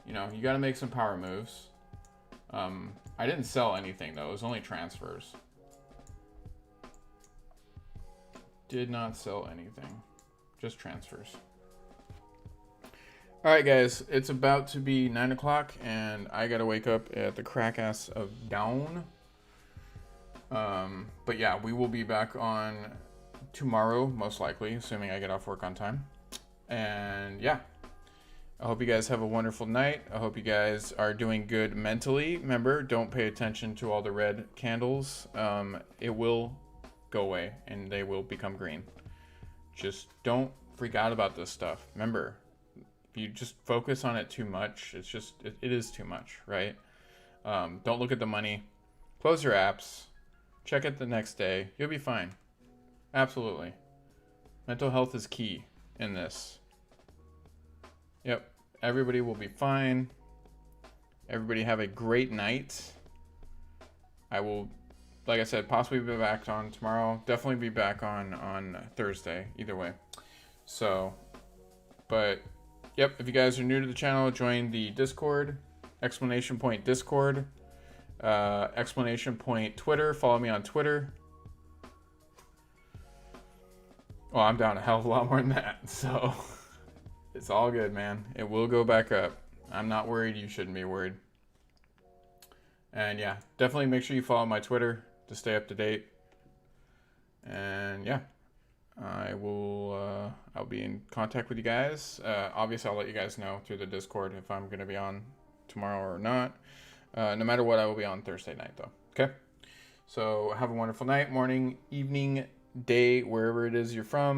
S1: you know, you gotta make some power moves. I didn't sell anything though, it was only transfers. Did not sell anything. Just transfers. Alright guys, it's about to be 9 o'clock and I gotta wake up at the crack ass of dawn. But yeah, we will be back on tomorrow, most likely, assuming I get off work on time. And yeah, I hope you guys have a wonderful night. I hope you guys are doing good mentally. Remember, don't pay attention to all the red candles. It will go away and they will become green. Just don't freak out about this stuff. Remember, if you just focus on it too much, it's just, it is too much, right? Don't look at the money. Close your apps. Check it the next day. You'll be fine. Absolutely. Mental health is key in this. Yep, everybody will be fine. Everybody have a great night. I will, like I said, possibly be back on tomorrow. Definitely be back on Thursday, either way. So, but yep, if you guys are new to the channel, join the Discord, exclamation point Discord, exclamation point Twitter. Follow me on Twitter. Well, I'm down a hell of a lot more than that, so it's all good, man. It will go back up. I'm not worried. You shouldn't be worried. And yeah, definitely make sure you follow my Twitter to stay up to date. And yeah, I'll be in contact with you guys. Obviously, I'll let you guys know through the Discord if I'm going to be on tomorrow or not. No matter what, I will be on Thursday night, though. Okay? So have a wonderful night, morning, evening, day, wherever it is you're from.